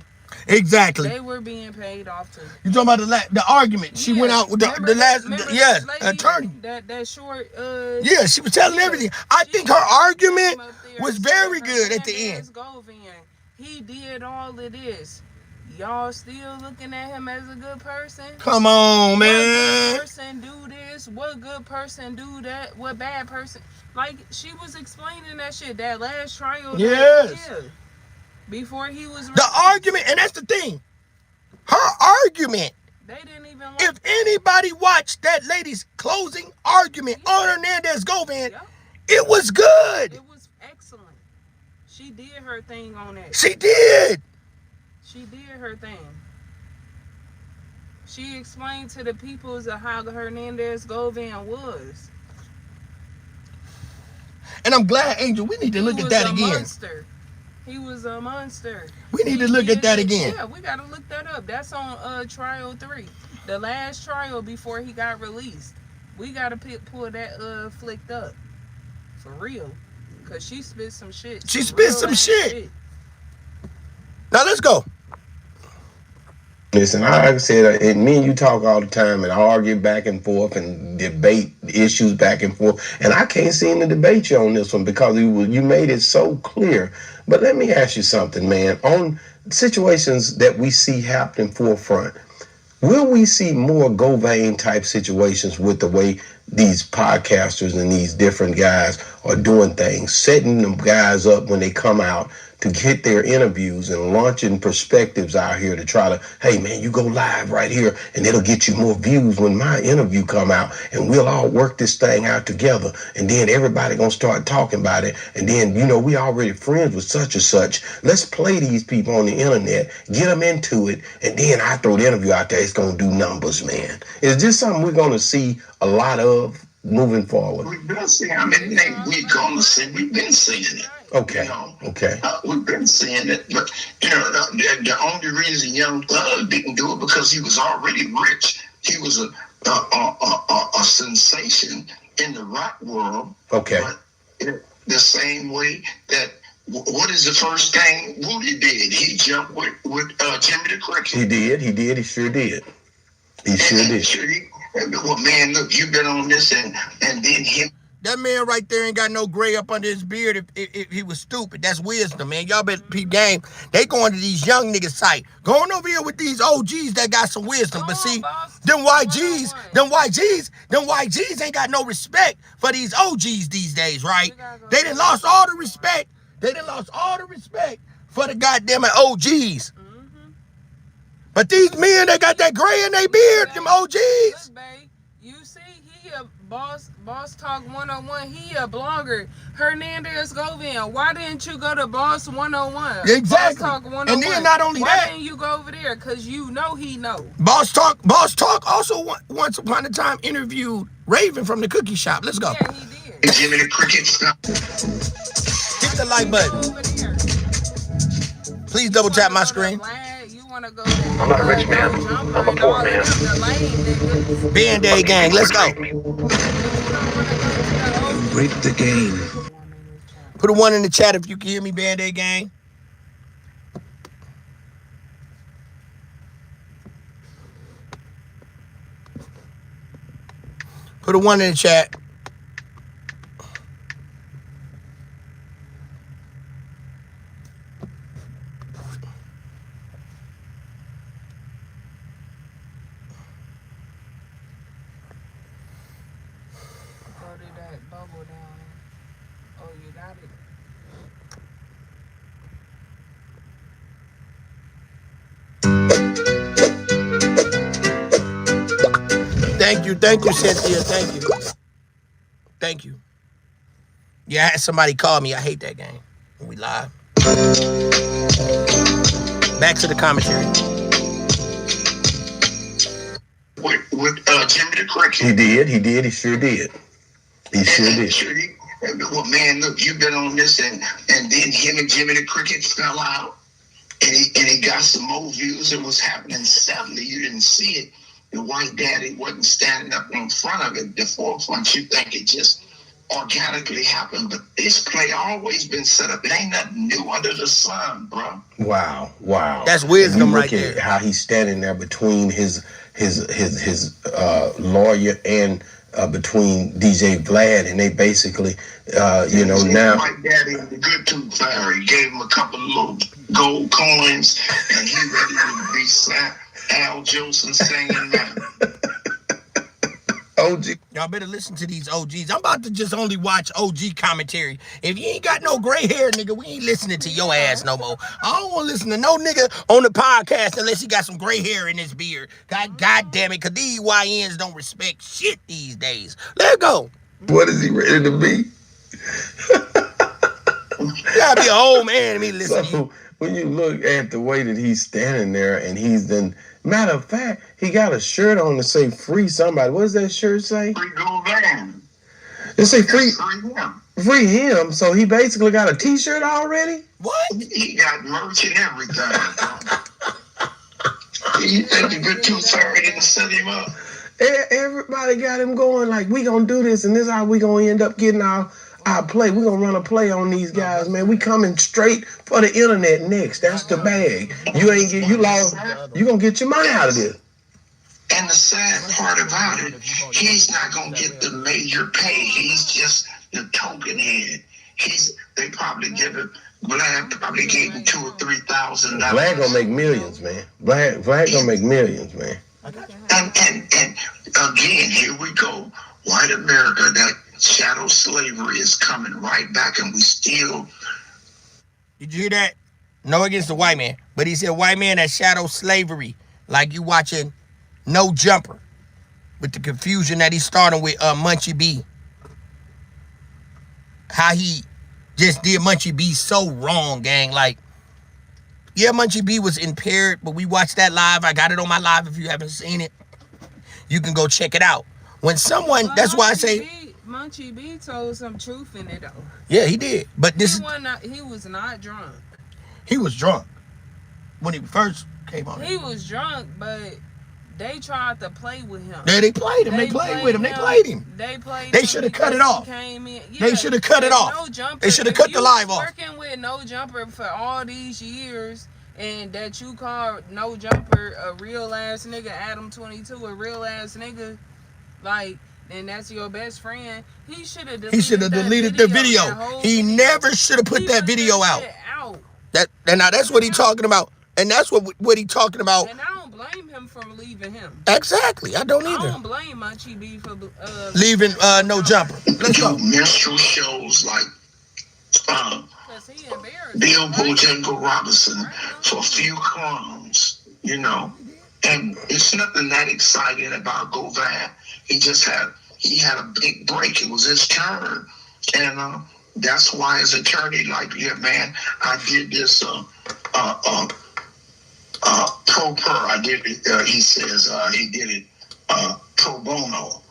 Exactly. They were being paid off too. You talking about the argument? She went out with the last attorney. That short. Yeah, she was telling everything. I think her argument was very good at the end. Govan, he did all of this. Y'all still looking at him as a good person? Come on, man. What good person do this? What good person do that? What bad person? Like, she was explaining that shit, that last trial. Yes. Before he was released. The argument, and that's the thing. Her argument. They didn't even if anybody watched that lady's closing argument on Hernandez Govan, it was good. It was excellent. She did her thing on that. She did. She did her thing. She explained to the peoples of how Hernandez Govan was. And I'm glad, Angel, we need to look at that again. Monster. He was a monster. We need to look at that again. Yeah, we gotta look that up. That's on trial 3. The last trial before he got released. We gotta pull that flicked up. For real. Cause she spit some shit. She spit some shit. Now let's go. Listen, like I said, me and you talk all the time and argue back and forth and debate issues back and forth. And I can't seem to debate you on this one because you made it so clear. But let me ask you something, man. On situations that we see happening forefront, will we see more Govan type situations with the way these podcasters and these different guys are doing things, setting them guys up when they come out to get their interviews and launching perspectives out here to try to, hey man, you go live right here and it'll get you more views when my interview come out and we'll all work this thing out together and then everybody gonna start talking about it and then, you know, we already friends with such and such. Let's play these people on the internet, get them into it, and then I throw the interview out there. It's gonna do numbers, man. Is this something we're gonna see a lot of moving forward? We've been seeing, I mean, we're gonna see, we've been seeing it. Okay. You know, okay. We've been seeing it, but you know, the only reason Young Thug didn't do it because he was already rich. He was a sensation in the rock world. Okay. But the same way that what is the first thing Woody did? He jumped with Jimmy the Cricket. He did. He sure did. He sure did. Well, man, look, you've been on this, and then him. That man right there ain't got no gray up under his beard if he was stupid. That's wisdom, man. Y'all better peep game. They going to these young niggas' site. Going over here with these OGs that got some wisdom. But see, them YGs ain't got no respect for these OGs these days, right? They done lost all the respect. They done lost all the respect for the goddamn OGs. But these men, they got that gray in their beard, them OGs. Look, babe, you see, he a boss talk 101. He a blogger. Hernandez Govan. Why didn't you go to Boss 101? Exactly. Boss Talk 101. And then not only Why that, didn't you go over there? Because you know he know. Boss Talk also once upon a time interviewed Raven from the cookie shop. Let's go. Yeah, he did. Jimmy the Cricket stuff. Hit the like button. Please double tap my screen. I'm not a rich man. I'm a poor man. Band-Aid gang, let's go. Break the game. Put a 1 in the chat if you can hear me, Band-Aid gang. Put a 1 in the chat. Thank you, Cynthia. Thank you. Yeah, I had somebody call me. I hate that game when we live. Back to the commentary. With Jimmy the Cricket. He did. He sure did. He sure did. Well, man, look, you've been on this, and then him and Jimmy the Cricket fell out, and he got some more views. It was happening suddenly. You didn't see it. The white daddy wasn't standing up in front of it, the forefront. You think it just organically happened, but this play always been set up. It ain't nothing new under the sun, bro. Wow. That's wisdom right there. Look at how he's standing there between his lawyer and between DJ Vlad, and they basically, now. White daddy, the good tooth fairy, gave him a couple of little gold coins, and he ready to be slapped. Al Jolson singing now. OG. Y'all better listen to these OGs. I'm about to just only watch OG commentary. If you ain't got no gray hair, nigga, we ain't listening to your ass no more. I don't want to listen to no nigga on the podcast unless he got some gray hair in his beard. God damn it, because these YNs don't respect shit these days. Let's go. What is he ready to be? Yeah, gotta be an old man to me listen to you. So when you look at the way that he's standing there and he's then, matter of fact, he got a shirt on to say free somebody. What does that shirt say? Free Govan. It say free, Free him. free him. So he basically got a t-shirt already? What? He got merch and everything. You think the good tooth fairy didn't set him up? Everybody got him going like, we gonna do this and this is how we gonna end up getting our play. We gonna run a play on these guys, man. We coming straight for the internet next. That's the bag. You ain't get, you lost, you gonna get your money out of this. And the sad part about it, he's not gonna get the major pay. He's just the token head. They probably give him, Vlad probably gave him $2,000 or $3,000. Vlad gonna make millions, man. Vlad gonna make millions, man. And again, here we go. White America, that shadow slavery is coming right back, and we still. Did you hear that? No against the white man, but he said white man that shadow slavery, like you watching No Jumper, with the confusion that he's starting with Munchie B. How he just did Munchie B so wrong, gang. Like, yeah, Munchie B was impaired, but we watched that live. I got it on my live. If you haven't seen it, you can go check it out. When someone, But that's why I say, Munchie B told some truth in it though. yeah, he did. But this is, He was not drunk. he was drunk when he first came on. He was drunk, but they tried to play with him. Yeah, they played him. They played with him. They played him. They should have cut it off. They should have cut it off. No Jumper, They should have cut the live off. Working with No Jumper for all these years, and that you call No Jumper a real ass nigga, Adam 22 a real ass nigga, like, and that's your best friend. He should have deleted the video. He never should have put that video out. And now that's what he talking about. And that's what he talking about. And I don't blame him for leaving him. Exactly. I don't I either. don't blame Munchie B for leaving No Jumper. Let's go. Minstrel shows like Bill Bojangles Robinson for a few crumbs, you know. And it's nothing that exciting about Govan. He had a big break. It was his turn. And that's why his attorney, like, yeah, man, I did this pro per. I did it, he says he did it pro bono.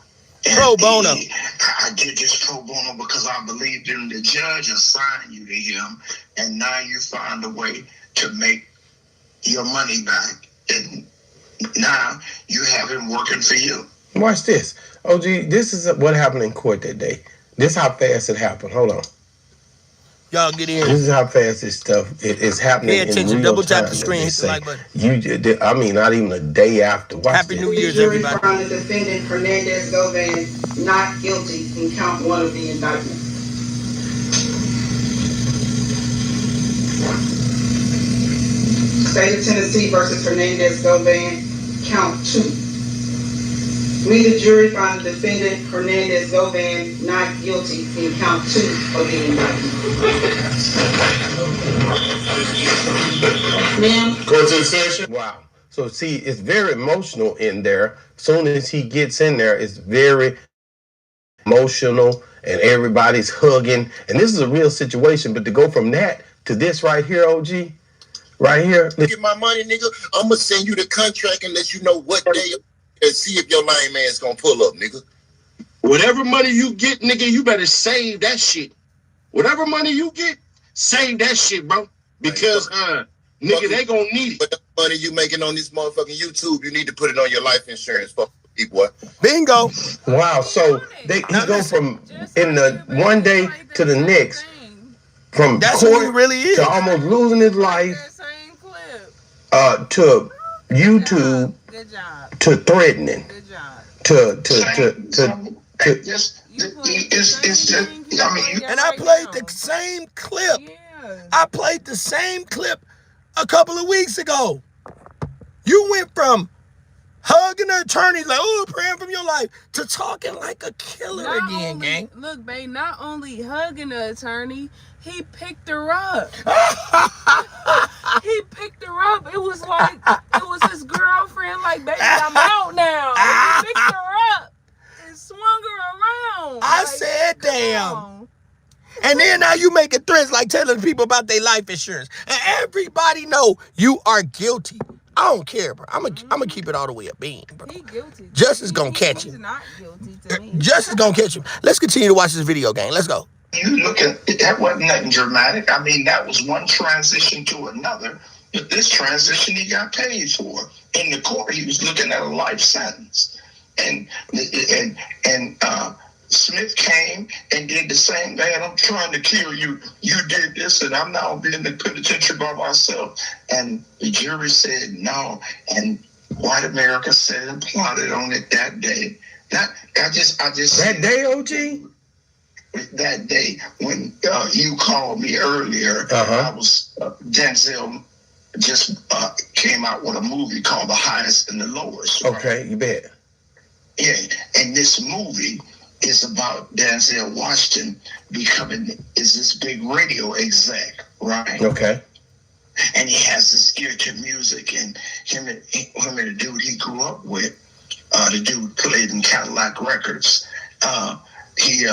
And pro bono. I did this pro bono because I believed in the judge assigned you to him, and now you find a way to make your money back, and now you have him working for you. Watch this. OG, this is what happened in court that day. This is how fast it happened. Hold on. Y'all get in. This is how fast this stuff is happening. Pay attention. In real Double tap time, the screen. Hit the like button. I mean, not even a day after. Watch Happy this. New Year's, The jury everybody. found the defendant Hernandez Govan not guilty in count 1 of the indictment. State of Tennessee versus Hernandez Govan, count 2. We, the jury, find the defendant Hernandez Govan not guilty in count 2 of the indictment. Ma'am. Court's in session. Wow. So see, it's very emotional in there. Soon as he gets in there, it's very emotional and everybody's hugging. And this is a real situation, but to go from that to this right here, OG, right here. Get my money, nigga. I'ma send you the contract and let you know what day and see if your lame man's gonna pull up, nigga. Whatever money you get, nigga, you better save that shit. Whatever money you get, save that shit, bro. Because nigga, they gonna need it. But the money you making on this motherfucking YouTube, you need to put it on your life insurance, fuck boy. Bingo. Wow. So he go from in the one day to the next, from That's court who he really is. to almost losing his life, to YouTube, Good job. to threatening, Good job. And I played the same clip. Yeah. I played the same clip a couple of weeks ago. You went from hugging the attorney like, oh, praying from your life, to talking like a killer again, gang. Look, babe, not only hugging the attorney, he picked her up. He picked her up. It was like, it was his girlfriend, like, baby, I'm out now. He picked her up and swung her around. I Like, said, come damn. on. And then now you making threats like telling people about their life insurance. And everybody know you are guilty. I don't care, bro. I'm gonna keep it all the way a bean, bro. He guilty. Justice gonna catch He's him. not guilty to me. Justice gonna catch him. Let's continue to watch this video, gang. Let's go. You look at that wasn't nothing dramatic. I mean, that was one transition to another. But this transition he got paid for. In the court, he was looking at a life sentence. And Smith came and did the same. Man, I'm trying to kill you. You did this, and I'm now being in the penitentiary by myself. And the jury said no. And white America said and plotted on it that day. That day, OG. That day when you called me earlier, I was Denzel just came out with a movie called The Highest and the Lowest. Right? Okay, you bet. Yeah, and this movie is about Denzel Washington becoming this big radio exec, right? Okay. And he has this ear to music, and him and the dude he grew up with, the dude played in Cadillac Records. He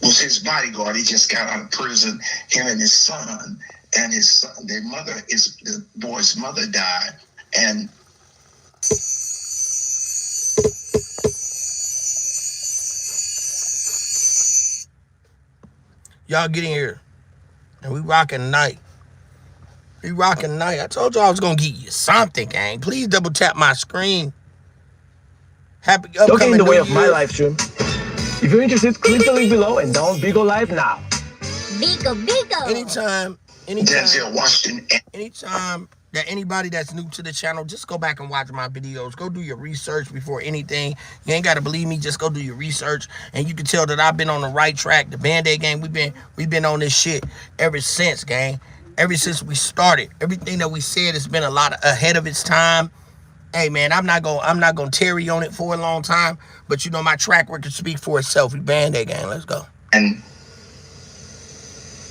was his bodyguard. He just got out of prison. Him and his son, their mother the boy's mother died, and Y'all get in here. And we rocking night. We rocking night. I told y'all I was gonna give you something, gang. Please double tap my screen. Happy upcoming Don't get in the way of my year. live stream. If you're interested, click the link below and download Bigo Live now. Bigo. Anytime Denzel Washington. Anytime that anybody that's new to the channel, just go back and watch my videos. Go do your research before anything. You ain't gotta believe me, just go do your research. And you can tell that I've been on the right track. The Band-Aid gang, we've been on this shit ever since, gang. Ever since we started. Everything that we said has been a lot ahead of its time. Hey man, I'm not gonna tarry on it for a long time, but you know my track record speaks for itself. We Band-Aid gang, let's go. And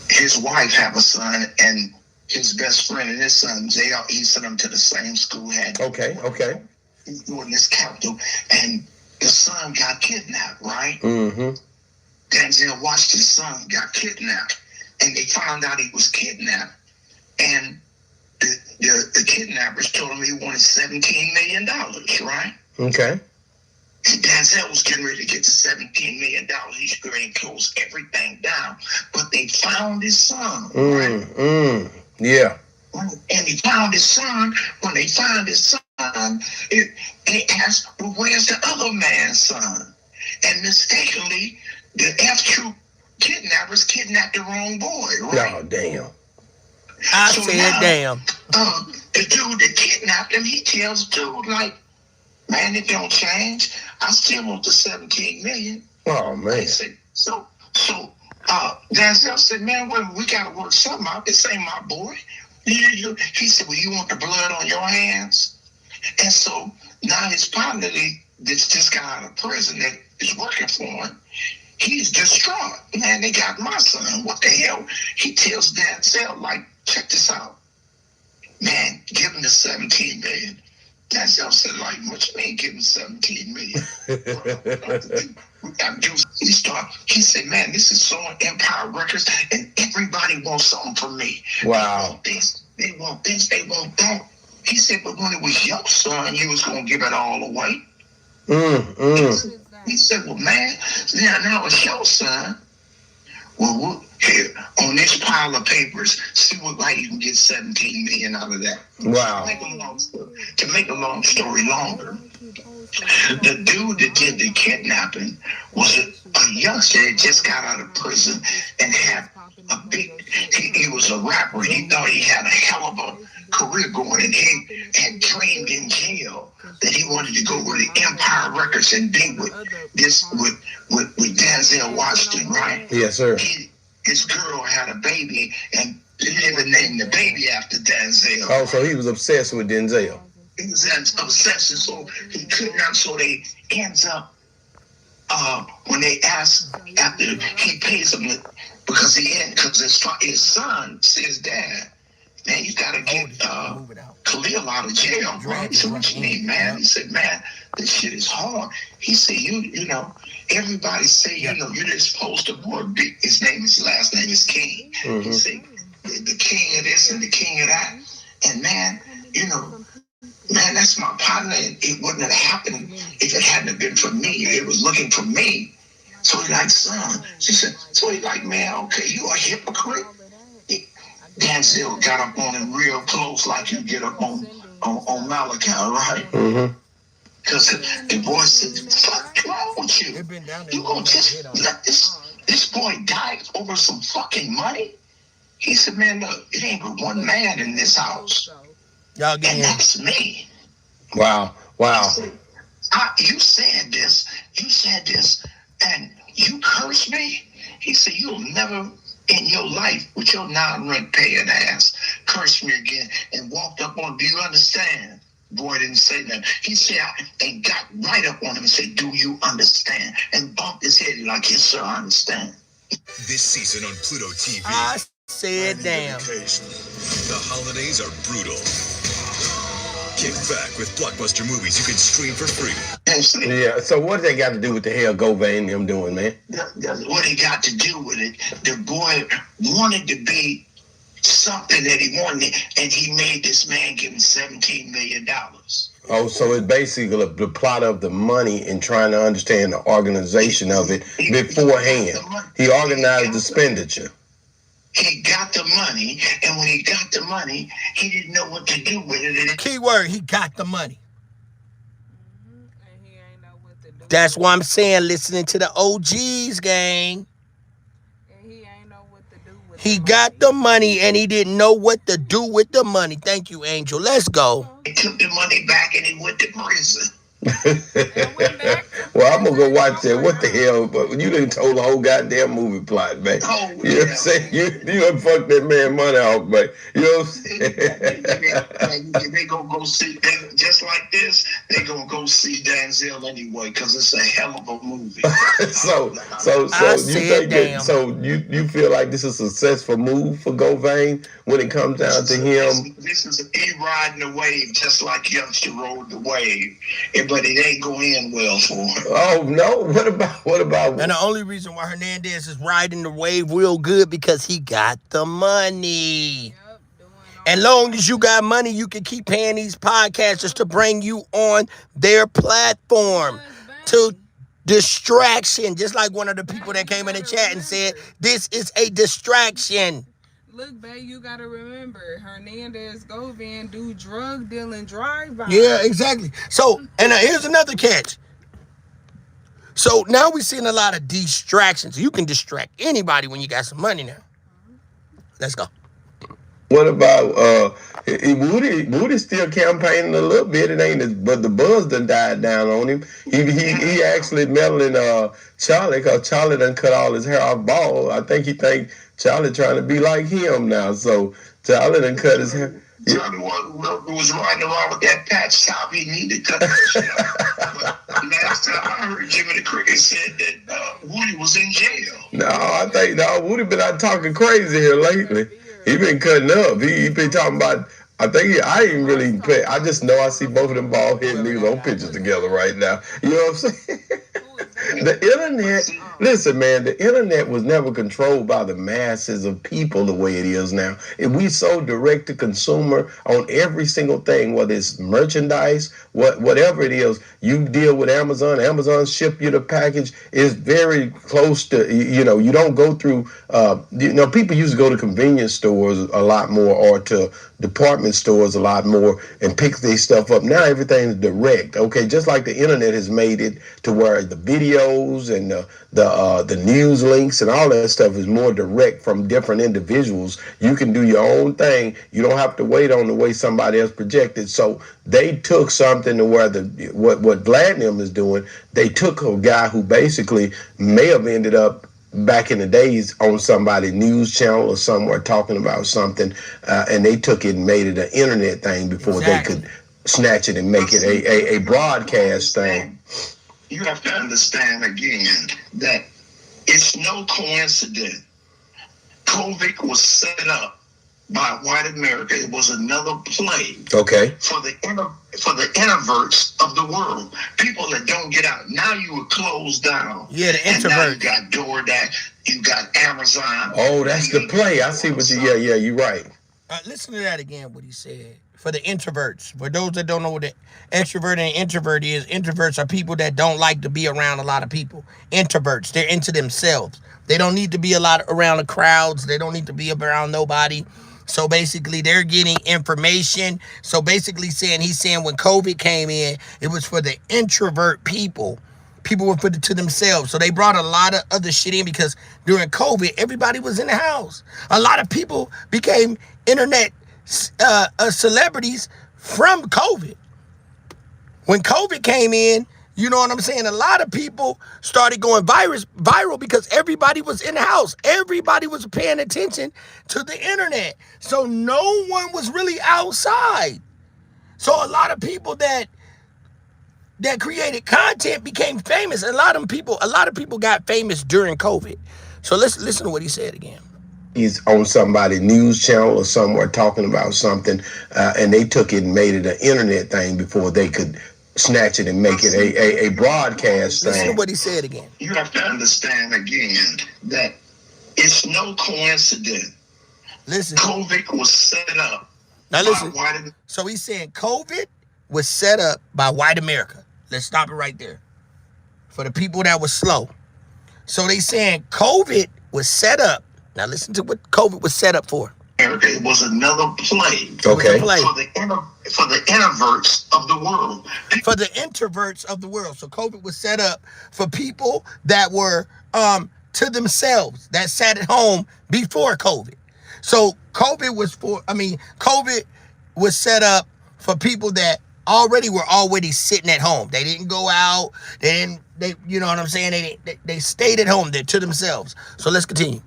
his wife have a son, and his best friend and his son, he sent them to the same school. Okay. He's doing this capital, and the son got kidnapped, right? Mm-hmm. Denzel Washington's son got kidnapped, and they found out he was kidnapped, and the kidnappers told him he wanted $17 million, right? Okay. And Denzel was getting ready to get to $17 million. He's going to close everything down, but they found his son, right? Yeah. And he found his son. When they found his son, they asked, well, where's the other man's son? And mistakenly, the F-Troop kidnappers kidnapped the wrong boy, right? Oh, damn. I said, damn. The dude that kidnapped him, he tells dude, like, man, it don't change. I still want the $17 million. Oh, man. So Denzel said, man, we got to work something out. This ain't my boy. He said, well, you want the blood on your hands? And so now his partner that's just got out of prison that is working for him, he's distraught. Man, they got my son. What the hell? He tells Denzel, like, check this out. Man, give him the $17 million. Denzel said, like, what you mean give him $17 million? We got to do. He said, man, this is so on Empire Records, and everybody wants something from me. Wow. They want this, they want that. He said, but when it was your son, you was going to give it all away. He said, well, man, now it's your son. Well, here, on this pile of papers, see what way you can get $17 million out of that. Wow. To make a long story longer, the dude that did the kidnapping was a youngster that just got out of prison and had he was a rapper. He thought he had a hell of a career going, and he had dreamed in jail that he wanted to go with the Empire Records and be with Denzel Washington, right? Yes, sir. His girl had a baby, and they even named the baby after Denzel. Oh, so he was obsessed with Denzel. He was obsessed, so he could not. So they ends up when they ask after he pays them because his son says, Dad, man, you gotta get Move it out. Khalil out of jail, bro. Drag He said, it what right you in. mean, man? He said, man, this shit is hard. He said, you know, everybody say, you know, you're just supposed to be, his last name is King. He said, the king of this and the king of that. And man, you know, man, that's my partner. It wouldn't have happened if it hadn't been for me. It was looking for me. So he like, son. She said, so he like, man, okay, you a hypocrite. Denzel got up on him real close, like you get up on Malachi, right? Because the boy said, "Fuck wrong with you? You gonna just let this boy die over some fucking money?" He said, "Man, look, it ain't but one man in this house, Y'all and get him. that's me." Wow. You said this, and you cursed me. He said, "You'll never in your life with your non-rent paying ass curse me again," and walked up on him. Do you understand? Boy didn't say nothing. He said, and got right up on him and said, "Do you understand?" And bumped his head like, "Yes, sir, I understand." This season on Pluto TV. I said, damn. The holidays are brutal. Kick back with blockbuster movies you can stream for free. Yeah, so what they got to do with the hell Govain and them doing, man? What he got to do with it, the boy wanted to be something that he wanted, and he made this man give him $17 million. Oh, so it's basically the plot of the money and trying to understand the organization of it beforehand. He organized the expenditure. He got the money, and when he got the money, he didn't know what to do with it. Key word, he got the money. That's why I'm saying, listening to the OGs, gang. He got the money and he didn't know what to do with the money. Thank you, Angel. Let's go. He took the money back and he went to prison. Well, I'm gonna go watch that. What the hell? But you done told the whole goddamn movie plot, man. Oh, You know what I'm saying? You done fucked that man money off, man. You know what I'm saying? They gonna go see, just like this, they gonna go see Denzel anyway, because it's a hell of a movie. so I you said, think damn. that, so you feel like this is a successful move for Govain when it comes down to him? This is he riding the wave just like Youngster rode the wave, but it ain't going in well for him. Oh no! What about? And the only reason why Hernandez is riding the wave real good because he got the money. And long as you got money, you can keep paying these podcasters to bring you on their platform to distraction. Just like one of the people that came in the chat and said, this is a distraction. Look, babe, you gotta remember, Hernandez Govan do drug dealing drive-by. Yeah, exactly. So, and here's another catch. So now we're seeing a lot of distractions. You can distract anybody when you got some money now. Let's go. What about Woody's still campaigning a little bit. It ain't, but the buzz done died down on him. He actually meddling Charlie, because Charlie done cut all his hair off bald. I think he think Charlie trying to be like him now. So Charlie done cut his hair. Charlie was riding around with that patch top. He needed to cut that shit out. But last time I heard Jimmy the Cricket said that Woody was in jail. No, I think Woody been out talking crazy here lately. He been cutting up. He been talking about. I ain't really pay. I just know I see both of them bald head niggas on pictures together right now. You know what I'm saying? The internet, listen, man, the internet was never controlled by the masses of people the way it is now. And we so direct to consumer on every single thing, whether it's merchandise, whatever it is. You deal with Amazon. Amazon ship you the package. It's very close to, you don't go through, people used to go to convenience stores a lot more, or to department stores a lot more, and pick their stuff up. Now everything's direct. Okay, just like the internet has made it to where the videos and the news links and all that stuff is more direct from different individuals. You can do your own thing. You don't have to wait on the way somebody else projected. So they took something to where what Vladimir is doing. They took a guy who basically may have ended up back in the days on somebody's news channel or somewhere talking about something, and they took it and made it an internet thing before they could snatch it and make it a broadcast thing. You have to understand again that it's no coincidence. COVID was set up by white America. It was another play Okay. for the introverts of the world, people that don't get out. Now you were closed down. Yeah, the And now you introvert. got DoorDash, you got Amazon. Oh, that's the play. I see what you. Yeah, you're right. Listen to that again, what he said. For the introverts, for those that don't know what the extrovert and introvert is, introverts are people that don't like to be around a lot of people. Introverts, they're into themselves. They don't need to be around the crowds. They don't need to be around nobody. So basically, they're getting information. So basically, he's saying when COVID came in, it was for the introvert people. People were put it to themselves. So they brought a lot of other shit in because during COVID, everybody was in the house. A lot of people became internet celebrities from COVID. When COVID came in, you know what I'm saying? A lot of people started going viral because everybody was in the house. Everybody was paying attention to the internet. So no one was really outside. So a lot of people that created content became famous. A lot of people got famous during COVID. So let's listen to what he said again. He's on somebody's news channel or somewhere talking about something, and they took it and made it an internet thing before they could snatch it and make it a broadcast thing. Listen to what he said again. You have to understand again that it's no coincidence. Listen. COVID was set up. Now listen. by white. So he's saying COVID was set up by white America. Let's stop it right there. For the people that was slow. So they saying COVID was set up. Now listen to what COVID was set up for. America, it was another play. Okay. For the introverts of the world. For the introverts of the world. So COVID was set up for people that were to themselves, that sat at home before COVID. So COVID was set up for people that were sitting at home. They didn't go out. They you know what I'm saying? They stayed at home. They're to themselves. So let's continue.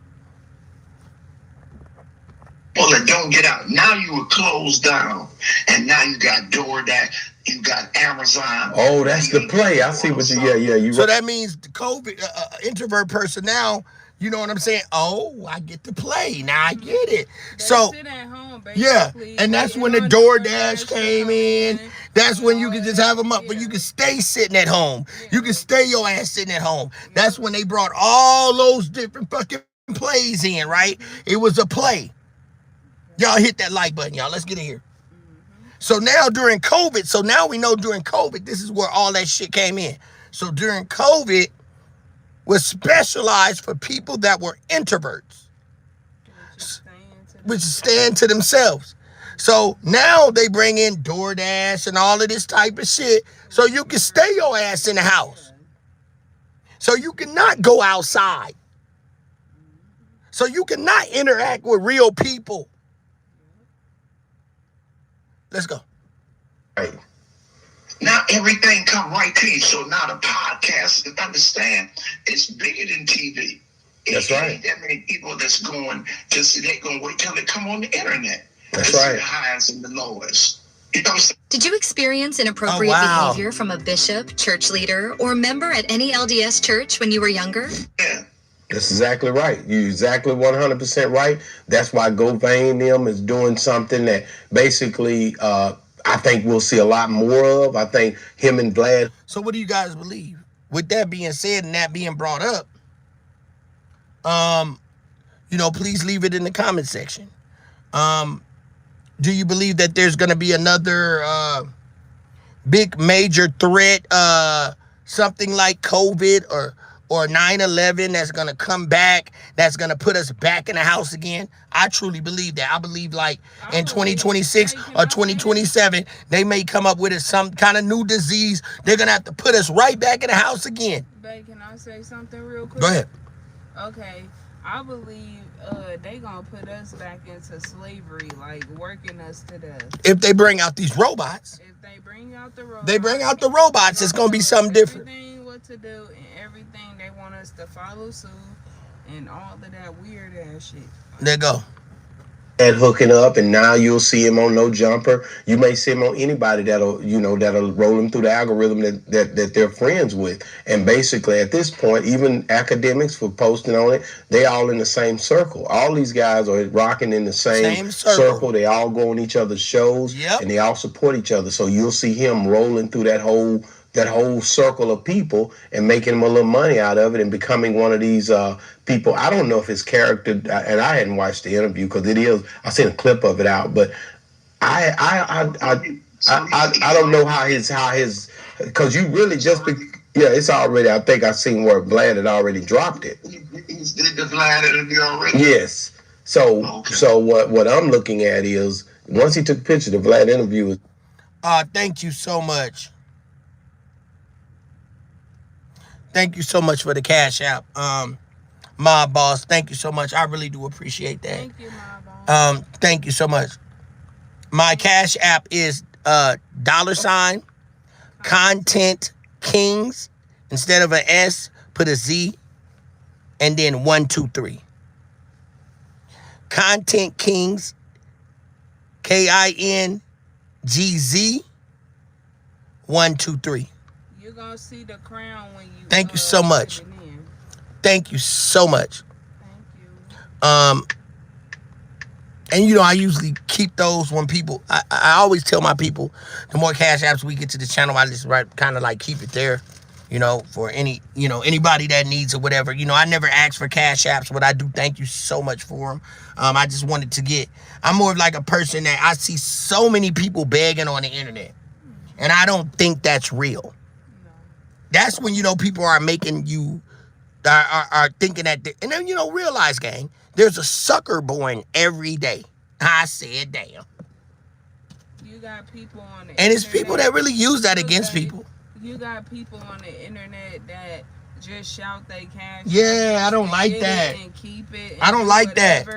People that don't get out. Now you were closed down, and now you got DoorDash, you got Amazon. Oh, that's the play. I see what you. Yeah, you. So that means the COVID introvert person now. You know what I'm saying? Oh, I get to play. Now I get it. They so sit at home, yeah, and that's when the DoorDash came in. That's when you can just have them up, but you can stay sitting at home. You can stay your ass sitting at home. That's when they brought all those different fucking plays in, right? It was a play. Y'all hit that like button, y'all. Let's get in here. So now during COVID, now we know during COVID, this is where all that shit came in. So during COVID was specialized for people that were introverts, which is staying to themselves. So now they bring in DoorDash and all of this type of shit so you can stay your ass in the house. So you cannot go outside. So you cannot interact with real people. Let's go. Right. Now everything come right to you. So now the podcast, understand, it's bigger than TV. That's right. Ain't that many people that's going to see, they're going to wait till they come on the internet. That's to see right. the highs and the lows. You know what I'm saying? Did you experience inappropriate behavior from a bishop, church leader, or member at any LDS church when you were younger? Yeah. That's exactly right. You're exactly 100% right. That's why Govain them is doing something that basically I think we'll see a lot more of. I think him and Vlad. So what do you guys believe? With that being said and that being brought up, please leave it in the comment section. Do you believe that there's going to be another big major threat, something like COVID or 9/11 that's going to come back, that's going to put us back in the house again? I truly believe that. I believe like in 2026 or 2027, they may come up with some kind of new disease. They're going to have to put us right back in the house again. Babe, can I say something real quick? Go ahead. Okay, I believe they gonna put us back into slavery, like working us to death. If they bring out these robots. If they bring out the robots, it's gonna be something different. Everything what to do and everything they want us to follow suit and all of that weird ass shit. There you go. and hooking up, and now you'll see him on No Jumper. You may see him on anybody that'll roll him through the algorithm that they're friends with. And basically at this point, even academics for posting on it, they all in the same circle. All these guys are rocking in the same circle. They all go on each other's shows, and they all support each other. So you'll see him rolling through that whole circle of people and making him a little money out of it and becoming one of these people. I don't know if his character, and I hadn't watched the interview because it is, I seen a clip of it out, but I don't know how his because you really just it's already, I think I seen where Vlad had already dropped it. He's did the Vlad interview already? Yes. So what I'm looking at is once he took a picture, the Vlad interview was thank you so much. Thank you so much for the cash app. Mob Boss, thank you so much. I really do appreciate that. Thank you, Mob Boss. Thank you so much. My cash app is $ Content Kings. Instead of an S, put a Z and then 123. Content Kings, KINGZ 123. You're gonna see the crown when you. Thank you so much. Thank you so much. Thank you. And you know, I usually keep those when people. I always tell my people, the more cash apps we get to the channel, I just kind of like keep it there. You know, for anybody that needs or whatever. You know, I never ask for cash apps, but I do thank you so much for them. I just wanted to get. I'm more of like a person that I see so many people begging on the internet, and I don't think that's real. That's when, you know, people are making you, are thinking that, and then, you know, realize, gang, there's a sucker born every day. I said, damn. You got people on the and it's people that really use that against people. You got people on the internet that just shout they cash. Yeah, I don't like that. And keep it. I don't like that.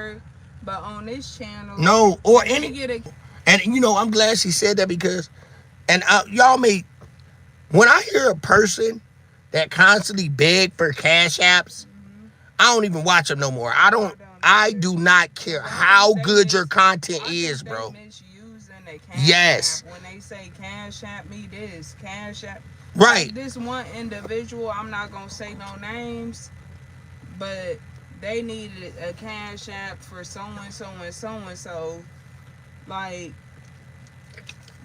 But on this channel, no, or any, and you know, I'm glad she said that because, and y'all may. When I hear a person that constantly beg for cash apps, I don't even watch them no more. I do not care how good your content is, bro. Yes. When they say cash app me this, cash app. Right. Like this one individual, I'm not going to say no names, but they needed a cash app for so-and-so and so-and-so. Like,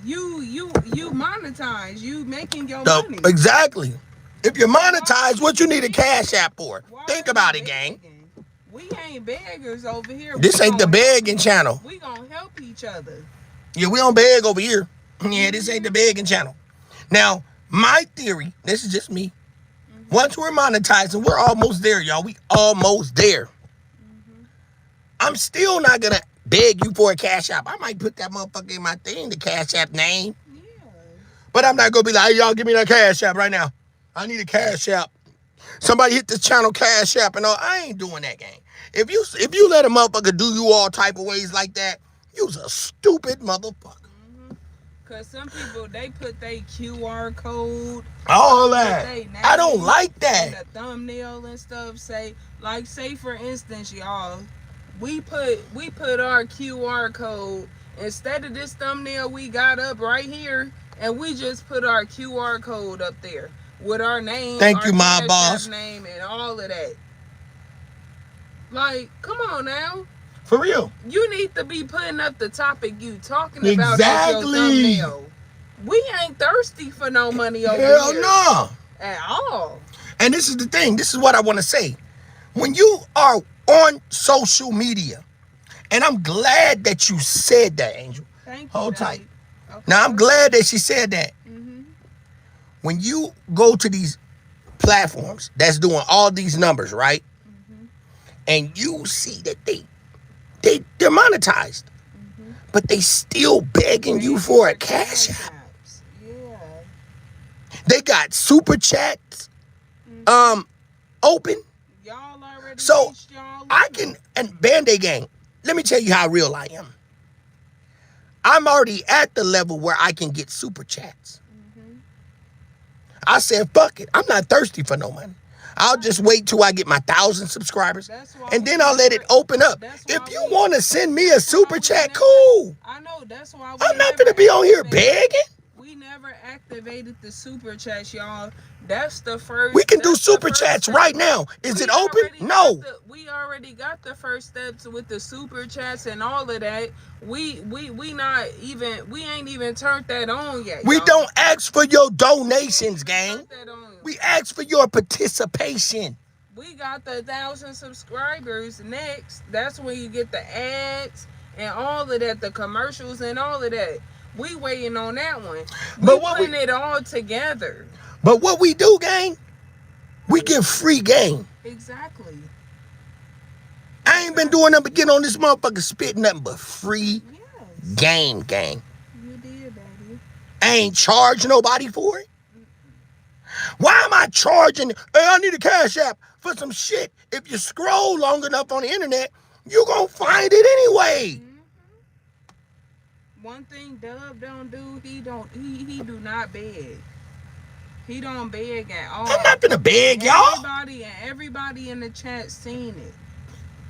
you monetize, you making your money. Exactly. If you're monetized, what you need a cash app for? Think about it, gang. We ain't beggars over here. This ain't the begging channel. We gonna help each other. Yeah, we don't beg over here. Yeah, this ain't the begging channel. Now, my theory, this is just me. Once we're monetizing, we're almost there, y'all. We almost there. I'm still not gonna beg you for a cash app. I might put that motherfucker in my thing, the cash app name. Yeah. But I'm not gonna be like, hey, y'all give me that cash app right now. I need a cash app. Somebody hit this channel cash app and all. I ain't doing that, gang. If you let a motherfucker do you all type of ways like that, you's a stupid motherfucker. Cause some people, they put their QR code. All that. I don't like that. The thumbnail and stuff say for instance, y'all, we put our QR code instead of this thumbnail we got up right here, and we just put our QR code up there with our name. Thank you, my boss. Name and all of that. Like, come on now. For real. You need to be putting up the topic you talking about as your thumbnail. We ain't thirsty for no money over here. Hell no. At all. And this is the thing. This is what I want to say. When you are on social media, and I'm glad that you said that, Angel. Thank you. Hold tight. Okay. Now, I'm glad that she said that. When you go to these platforms that's doing all these numbers, right? And you see that they're monetized, but they still begging you for a cash app. Yeah. They got super chats open. Y'all already so I can, and Band-Aid Gang, let me tell you how real I am. I'm already at the level where I can get super chats. I said, fuck it. I'm not thirsty for no money. I'll just wait till I get my 1,000 subscribers, and then I'll let it open up. If you want to send me a super chat, cool. I know, that's why I'm not gonna be on here begging. We never activated the super chats, y'all. That's the first. We can do super chats right now. Is it open? No. We already got the first steps with the super chats and all of that. We ain't even turned that on yet. We don't ask for your donations, gang. We ask for your participation. We got the 1,000 subscribers next. That's when you get the ads and all of that, the commercials and all of that. We waiting on that one. But putting it all together. But what we do, gang, we give free game. Exactly. I ain't been doing nothing but getting on this motherfucker spitting nothing but free game, gang. You did, baby. I ain't charged nobody for it. Why am I charging? Hey, I need a Cash App for some shit. If you scroll long enough on the internet, you gonna find it anyway. One thing Dub don't do, he do not beg. He don't beg at all. I'm not gonna beg, y'all. Everybody in the chat seen it.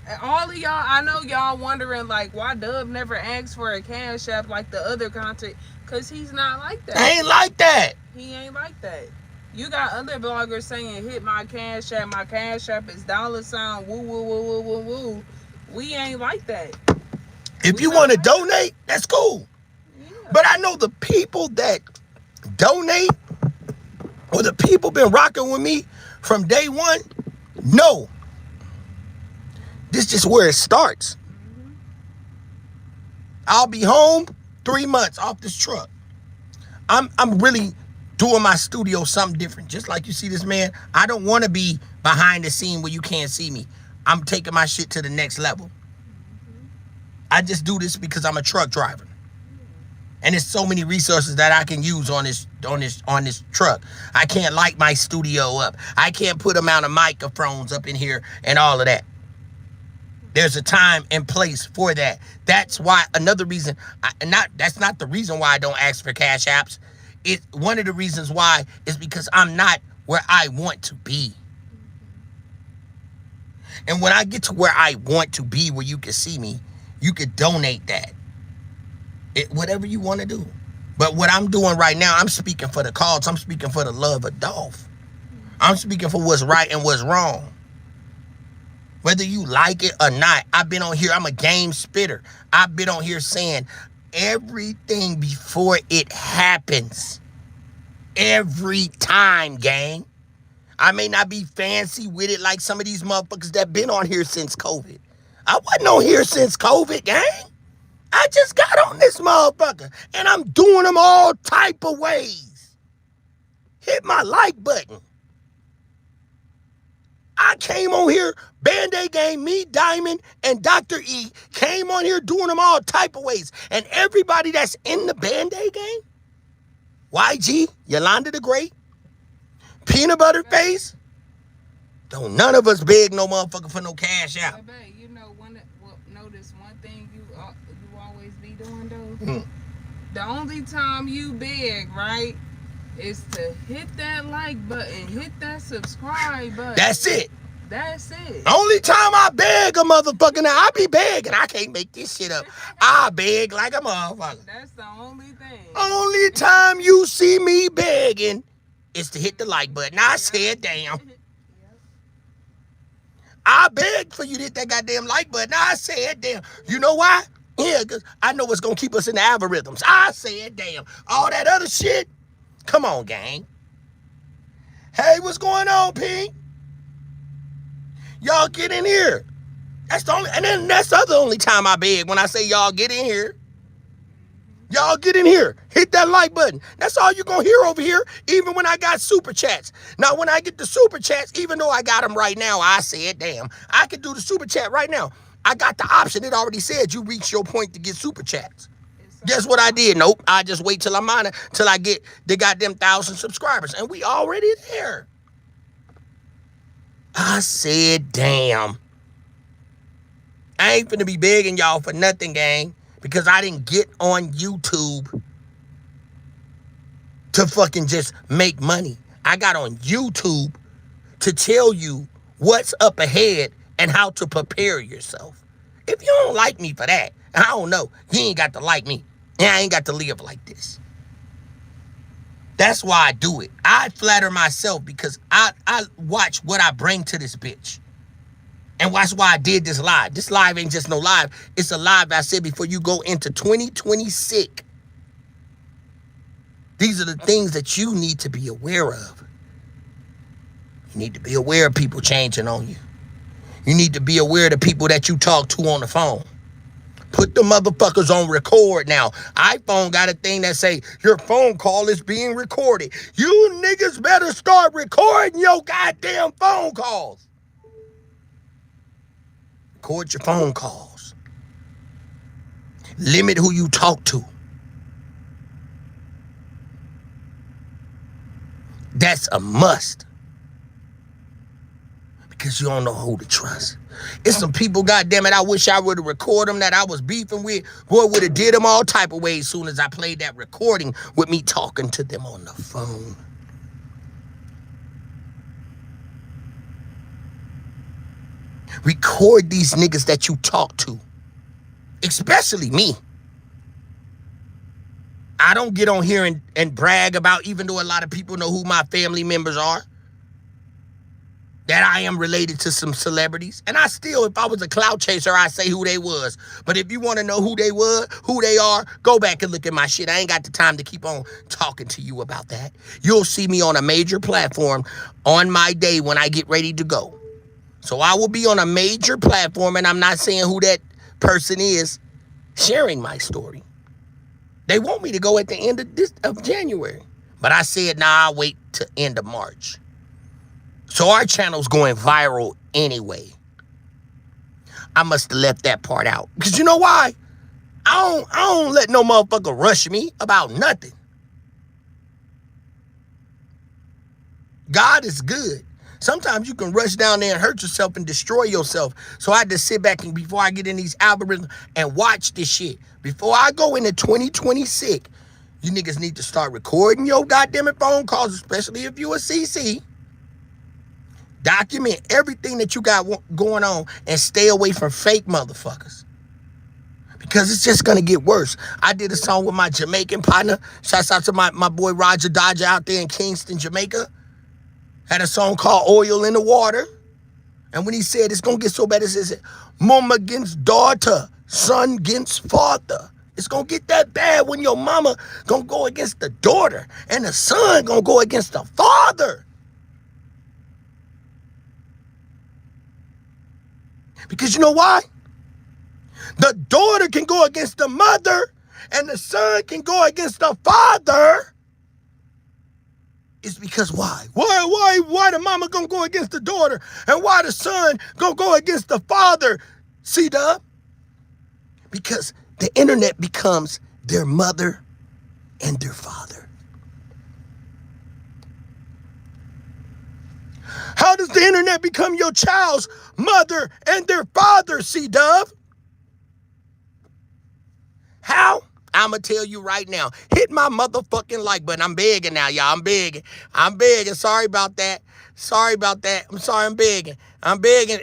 And all of y'all, I know y'all wondering like why Dub never asked for a Cash App like the other content, cause he's not like that. I ain't like that. He ain't like that. You got other bloggers saying hit my Cash App. My Cash App is $, woo woo woo woo woo woo. We ain't like that. If you want to donate, that's cool. Yeah. But I know the people that donate, or the people been rocking with me from day one, no. This is just where it starts. I'll be home 3 months off this truck. I'm really doing my studio something different. Just like you see this man, I don't want to be behind the scene where you can't see me. I'm taking my shit to the next level. I just do this because I'm a truck driver. And there's so many resources that I can use on this truck. I can't light my studio up. I can't put amount of microphones up in here and all of that. There's a time and place for that. That's why another reason, that's not the reason why I don't ask for Cash Apps. One of the reasons why is because I'm not where I want to be. And when I get to where I want to be, where you can see me, you can donate that. Whatever you want to do. But what I'm doing right now, I'm speaking for the cause. I'm speaking for the love of Dolph. I'm speaking for what's right and what's wrong. Whether you like it or not, I've been on here. I'm a game spitter. I've been on here saying everything before it happens. Every time, gang. I may not be fancy with it like some of these motherfuckers that been on here since COVID. I wasn't on here since COVID, gang. I just got on this motherfucker, and I'm doing them all type of ways. Hit my like button. I came on here, Band-Aid Gang, me, Diamond, and Dr. E came on here doing them all type of ways. And everybody that's in the Band-Aid Gang, YG, Yolanda the Great, Peanut Butter Face, don't none of us beg no motherfucker for no cash out. You know, notice one thing you always be doing though. The only time you beg, right, is to hit that like button, hit that subscribe button. That's it. That's it. Only time I beg a motherfucker, now I be begging. I can't make this shit up. I beg like a motherfucker. That's the only thing. Only time you see me begging is to hit the like button. I said, damn. I begged for you to hit that goddamn like button. I said, damn. You know why? Yeah, because I know what's going to keep us in the algorithms. I said, damn. All that other shit. Come on, gang. Hey, what's going on, Pink? Y'all get in here. That's the only, and then that's the other only time I beg when I say y'all get in here. Y'all get in here. Hit that like button. That's all you're going to hear over here, even when I got super chats. Now, when I get the super chats, even though I got them right now, I said, damn, I can do the super chat right now. I got the option. It already said you reached your point to get super chats. Guess what I did? Nope. I just wait till I'm on it, till I get the goddamn 1,000 subscribers. And we already there. I said, damn. I ain't finna be begging y'all for nothing, gang. Because I didn't get on YouTube to fucking just make money. I got on YouTube to tell you what's up ahead and how to prepare yourself. If you don't like me for that, I don't know, you ain't got to like me. And I ain't got to live like this. That's why I do it. I flatter myself because I watch what I bring to this bitch. And that's why I did this live. This live ain't just no live. It's a live I said before you go into 2026. These are the things that you need to be aware of. You need to be aware of people changing on you. You need to be aware of the people that you talk to on the phone. Put the motherfuckers on record now. iPhone got a thing that say your phone call is being recorded. You niggas better start recording your goddamn phone calls. Record your phone calls. Limit who you talk to. That's a must. Because you don't know who to trust. It's some people, goddammit, I wish I would have recorded them that I was beefing with. Boy, would have did them all type of ways as soon as I played that recording with me talking to them on the phone. Record these niggas that you talk to. Especially me. I don't get on here and brag about, even though a lot of people know who my family members are, that I am related to some celebrities. And I still, if I was a clout chaser, I'd say who they was. But if you want to know who they were, who they are, go back and look at my shit. I ain't got the time to keep on talking to you about that. You'll see me on a major platform on my day when I get ready to go. So I will be on a major platform, and I'm not saying who that person is, sharing my story. They want me to go at the end of January. But I said, nah, I'll wait till end of March. So our channel's going viral anyway. I must have left that part out. Because you know why? I don't let no motherfucker rush me about nothing. God is good. Sometimes you can rush down there and hurt yourself and destroy yourself. So I had to sit back and before I get in these algorithms and watch this shit. Before I go into 2026, you niggas need to start recording your goddamn phone calls, especially if you a CC. Document everything that you got going on and stay away from fake motherfuckers. Because it's just going to get worse. I did a song with my Jamaican partner. Shouts out to my boy Roger Dodger out there in Kingston, Jamaica. Had a song called Oil in the Water. And when he said it's going to get so bad, it says, mom against daughter, son against father. It's going to get that bad when your mama going to go against the daughter and the son going to go against the father. Because you know why? The daughter can go against the mother and the son can go against the father. It's because why? Why the mama gonna go against the daughter and why the son gonna go against the father? C-Dub? Because the internet becomes their mother and their father. How does the internet become your child's mother and their father, C-Dub? How? I'm going to tell you right now. Hit my motherfucking like button. I'm begging now, y'all. I'm begging. Sorry about that. I'm sorry, I'm begging.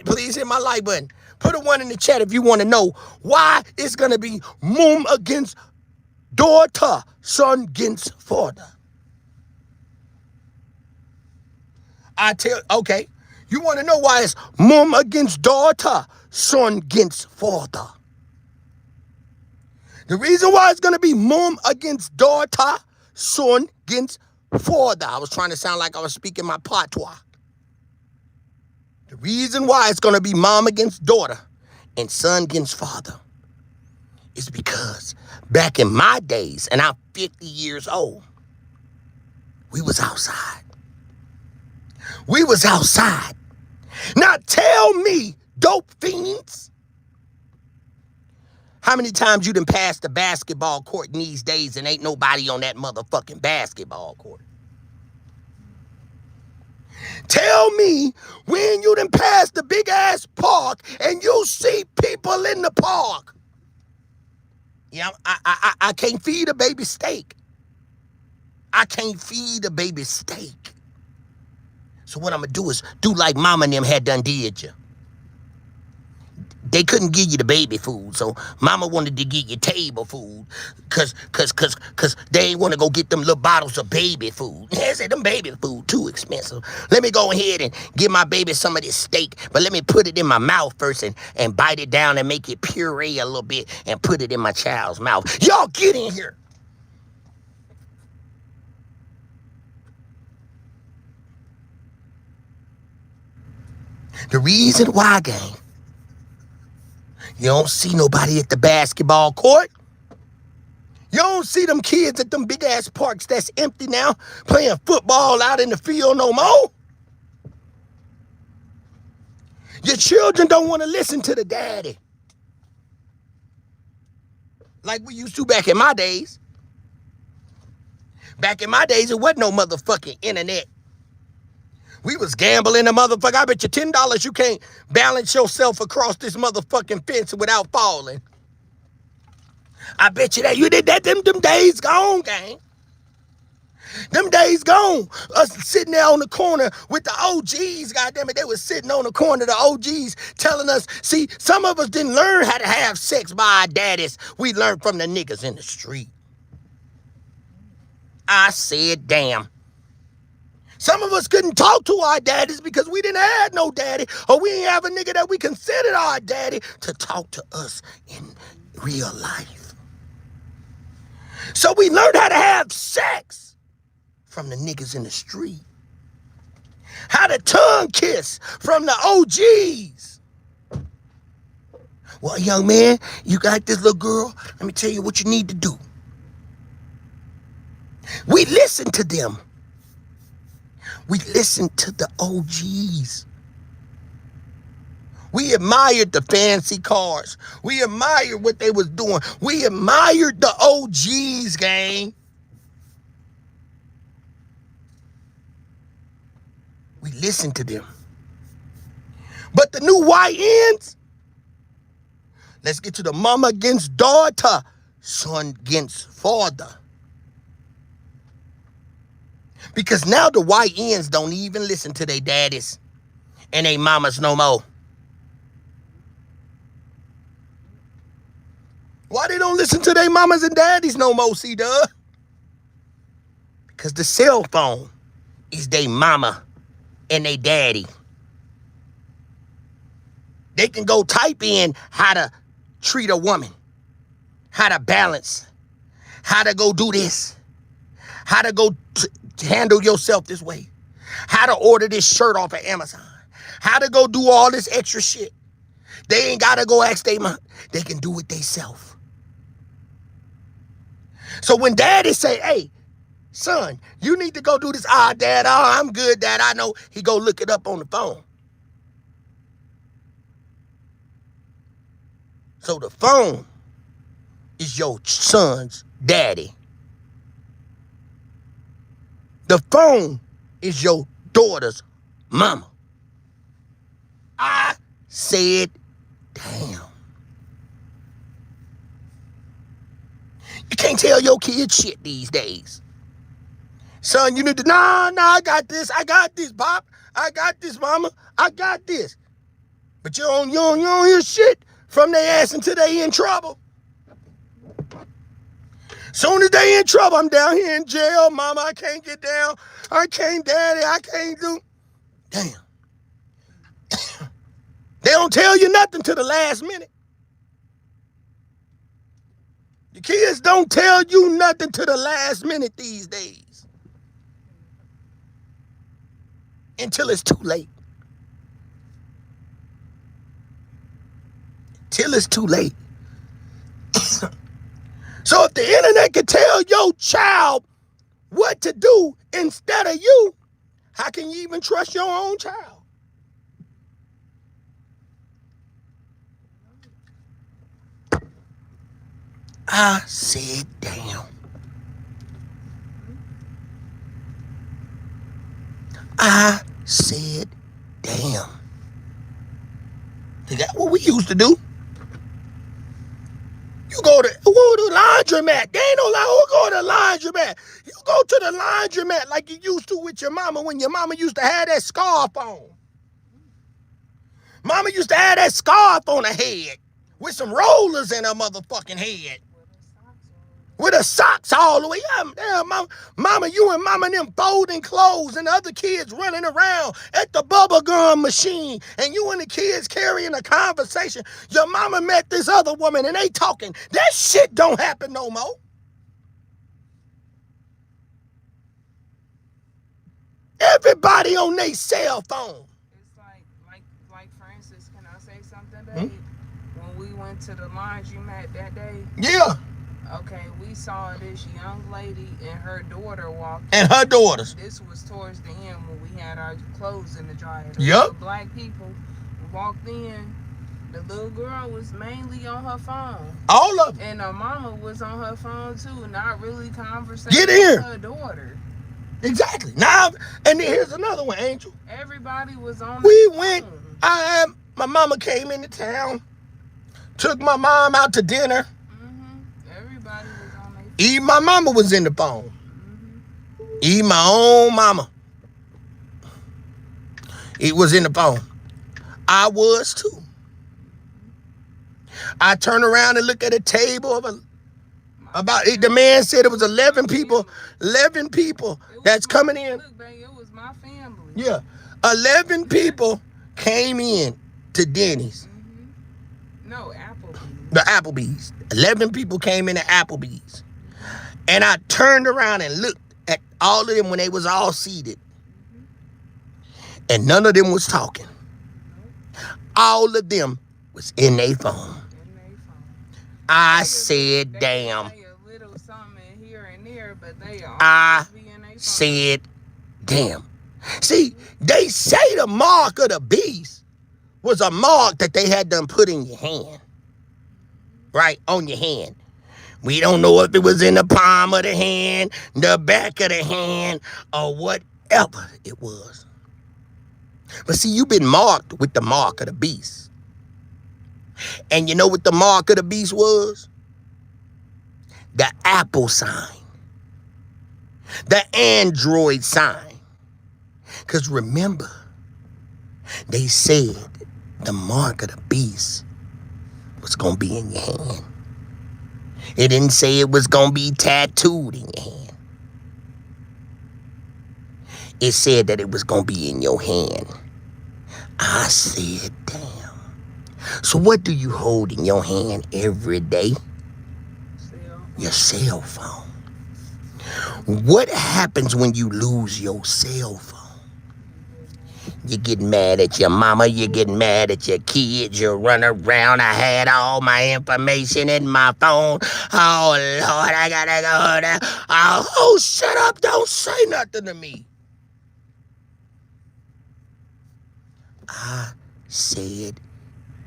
Please hit my like button. Put a 1 in the chat if you want to know why it's going to be mom against daughter, son against father. Okay. You want to know why it's mom against daughter, son against father. The reason why it's going to be mom against daughter, son against father. I was trying to sound like I was speaking my patois. The reason why it's going to be mom against daughter and son against father is because back in my days, and I'm 50 years old, we was outside. Now tell me, dope fiends, how many times you done passed the basketball court in these days and ain't nobody on that motherfucking basketball court? Tell me when you done passed the big ass park and you see people in the park. Yeah, I can't feed a baby steak. So what I'm going to do is do like mama and them had done did you. They couldn't give you the baby food, so mama wanted to give you table food cause they ain't want to go get them little bottles of baby food. They said them baby food too expensive. Let me go ahead and give my baby some of this steak, but let me put it in my mouth first and bite it down and make it puree a little bit and put it in my child's mouth. Y'all get in here. The reason why, gang, you don't see nobody at the basketball court. You don't see them kids at them big-ass parks that's empty now playing football out in the field no more. Your children don't want to listen to the daddy like we used to back in my days. Back in my days, it wasn't no motherfucking internet. We was gambling the motherfucker. I bet you $10 you can't balance yourself across this motherfucking fence without falling. I bet you that you did that. Them days gone, gang. Them days gone. Us sitting there on the corner with the OGs, goddammit. They was sitting on the corner, the OGs, telling us, see, some of us didn't learn how to have sex by our daddies. We learned from the niggas in the street. I said, damn. Some of us couldn't talk to our daddies because we didn't have no daddy, or we didn't have a nigga that we considered our daddy to talk to us in real life. So we learned how to have sex from the niggas in the street. How to tongue kiss from the OGs. Well, young man, you got this little girl. Let me tell you what you need to do. We listen to them. We listened to the OGs. We admired the fancy cars. We admired what they was doing. We admired the OGs, gang. We listened to them. But the new YNs, let's get to the mama against daughter, son against father. Because now the YNs don't even listen to their daddies and their mamas no more. Why they don't listen to their mamas and daddies no more, C-Dub? Because the cell phone is their mama and their daddy. They can go type in how to treat a woman, how to balance, how to go do this, how to go handle yourself this way, how to order this shirt off of Amazon, how to go do all this extra shit. They ain't gotta go ask their mom. They can do it themselves. So when daddy say, hey, son, you need to go do this. Ah, dad, I'm good, dad, I know. He go look it up on the phone. So the phone is your son's daddy. The phone is your daughter's mama. I said, damn. You can't tell your kids shit these days. Son, you need to, nah, I got this, Pop. I got this, Mama. I got this. But you don't hear shit from their ass until they in trouble. Soon as they in trouble, I'm down here in jail. Mama, I can't get down. I can't, daddy, I can't do. Damn. They don't tell you nothing till the last minute. The kids don't tell you nothing till the last minute these days. Until it's too late. Till it's too late. So if the internet can tell your child what to do instead of you, how can you even trust your own child? I said, damn. I said, damn. That's what we used to do. You go to the laundry laundromat. They ain't no like, who go to the laundromat? You go to the laundromat like you used to with your mama when your mama used to have that scarf on. Mama used to have that scarf on her head with some rollers in her motherfucking head. With her socks all the way up. Damn, mama, you and mama them folding clothes and the other kids running around at the bubble gum machine and you and the kids carrying a conversation. Your mama met this other woman and they talking. That shit don't happen no more. Everybody on their cell phone. It's like for instance, can I say something, babe? When we went to the laundromat that day. Yeah. Okay, we saw this young lady and her daughter walking. And her daughters. This was towards the end when we had our clothes in the dryer. Yep. Black people walked in. The little girl was mainly on her phone. All of them. And her mama was on her phone too, not really conversating Get in. with her daughter. Exactly. Now, and then here's another one, Angel. Everybody was on We their went, phone. My mama came into town, took my mom out to dinner. Everybody was on their phone. Even my mama was in the phone. Even my own mama. It was in the phone. I was too. I turned around and looked at a table of the man said it was 11 people that's coming in. Look, babe, it was my family. Yeah. 11 people came in to Denny's. No, Applebee's. The Applebee's. 11 people came in to Applebee's. And I turned around and looked at all of them when they was all seated. And none of them was talking. All of them was in their phone. I said, damn. I said, damn. See, they say the mark of the beast was a mark that they had done put in your hand. Right? On your hand. We don't know if it was in the palm of the hand, the back of the hand, or whatever it was. But see, you've been marked with the mark of the beast. And you know what the mark of the beast was? The Apple sign. The Android sign. Because remember, they said the mark of the beast was going to be in your hand. It didn't say it was going to be tattooed in your hand. It said that it was going to be in your hand. I said, damn. So what do you hold in your hand every day? Your cell phone. What happens when you lose your cell phone? You get mad at your mama, you get mad at your kids, you run around, I had all my information in my phone. Oh, Lord, I gotta go there. Oh, shut up, don't say nothing to me. I said,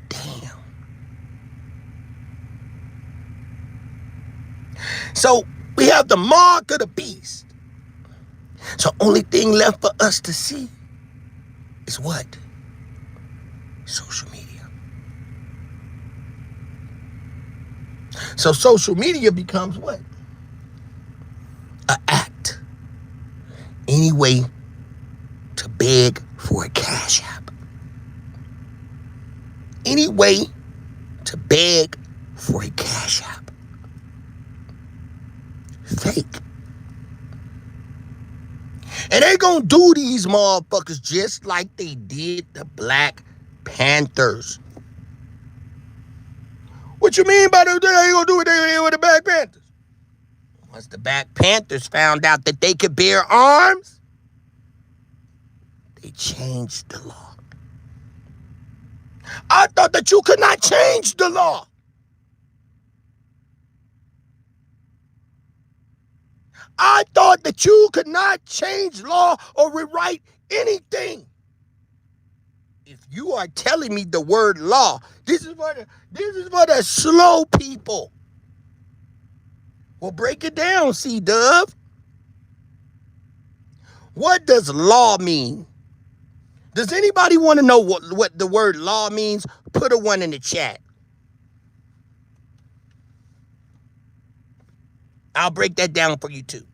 damn. So we have the mark of the beast. So only thing left for us to see is what? Social media. So social media becomes what? An act. Any way to beg for a cash app. Any way to beg for a cash app. Fake. And they gonna do these motherfuckers just like they did the Black Panthers. What you mean by they ain't gonna do what they did with the Black Panthers? Once the Black Panthers found out that they could bear arms, they changed the law. I thought that you could not change the law. I thought that you could not change law or rewrite anything. If you are telling me the word law, this is for the slow people. Well, break it down, C-Dub. What does law mean? Does anybody want to know what the word law means? Put a one in the chat. I'll break that down for you too.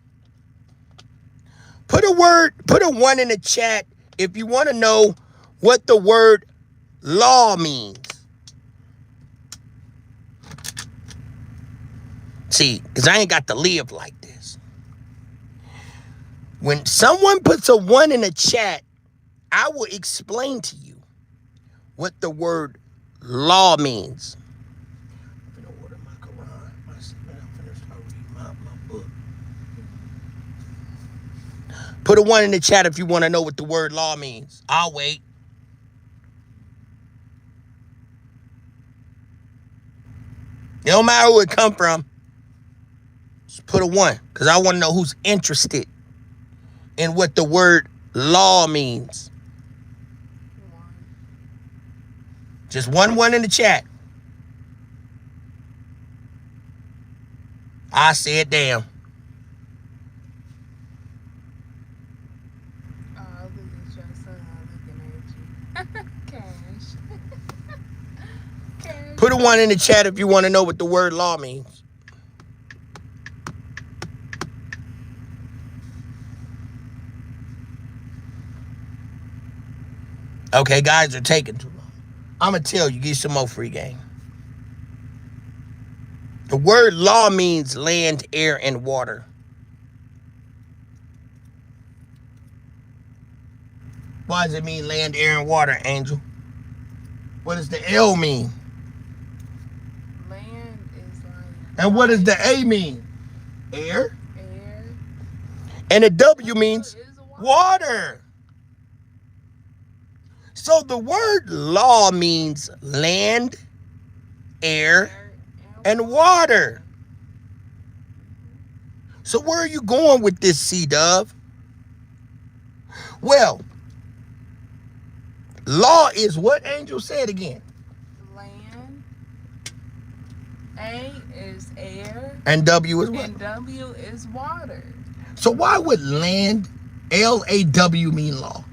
Put a 1 in the chat if you want to know what the word law means. See, because I ain't got to live like this. When someone puts a 1 in the chat, I will explain to you what the word law means. I'm gonna order my Quran. I'm gonna start reading my book. Put a 1 in the chat if you want to know what the word law means. I'll wait. It don't matter who it come from. Just put a 1, because I want to know who's interested in what the word law means. Just one in the chat. I said damn. Oh, look at your son looking at you. Cash. Cash. Put a 1 in the chat if you want to know what the word law means. Okay, guys are taking too long. I'm going to tell you, get some more free game. The word law means land, air, and water. Why does it mean land, air, and water, Angel? What does the L mean? Land is like... And what does the A mean? Air. Air. And the W means water. So the word law means land, air, and water. So where are you going with this, C-Dove? Well, law is what Angel said again. Land. A is air. And W is what? And W is water. So why would land, L-A-W, mean law?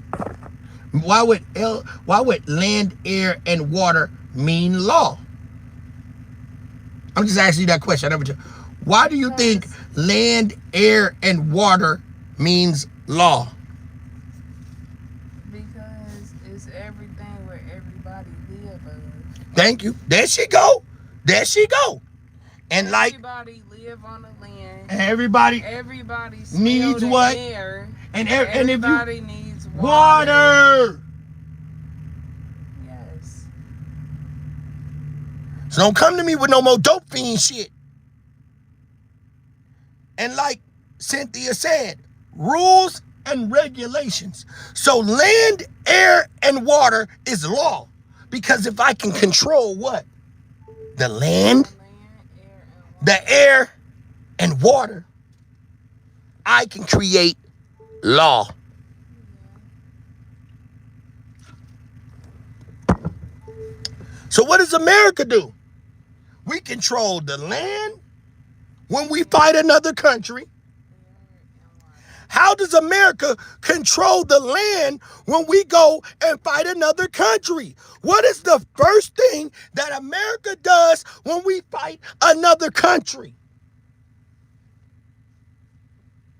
Why would land, air, and water mean law? I'm just asking you that question. Why do you think land, air, and water means law? Because it's everything where everybody live of. Thank you. There she go. There she go. And like everybody live on the land. Everybody needs the what? Air, and everybody needs water. Yes. So don't come to me with no more dope fiend shit. And like Cynthia said, rules and regulations. So land, air, and water is law. Because if I can control what? The land, the air, and water, I can create law. So what does America do? We control the land when we fight another country. How does America control the land when we go and fight another country? What is the first thing that America does when we fight another country?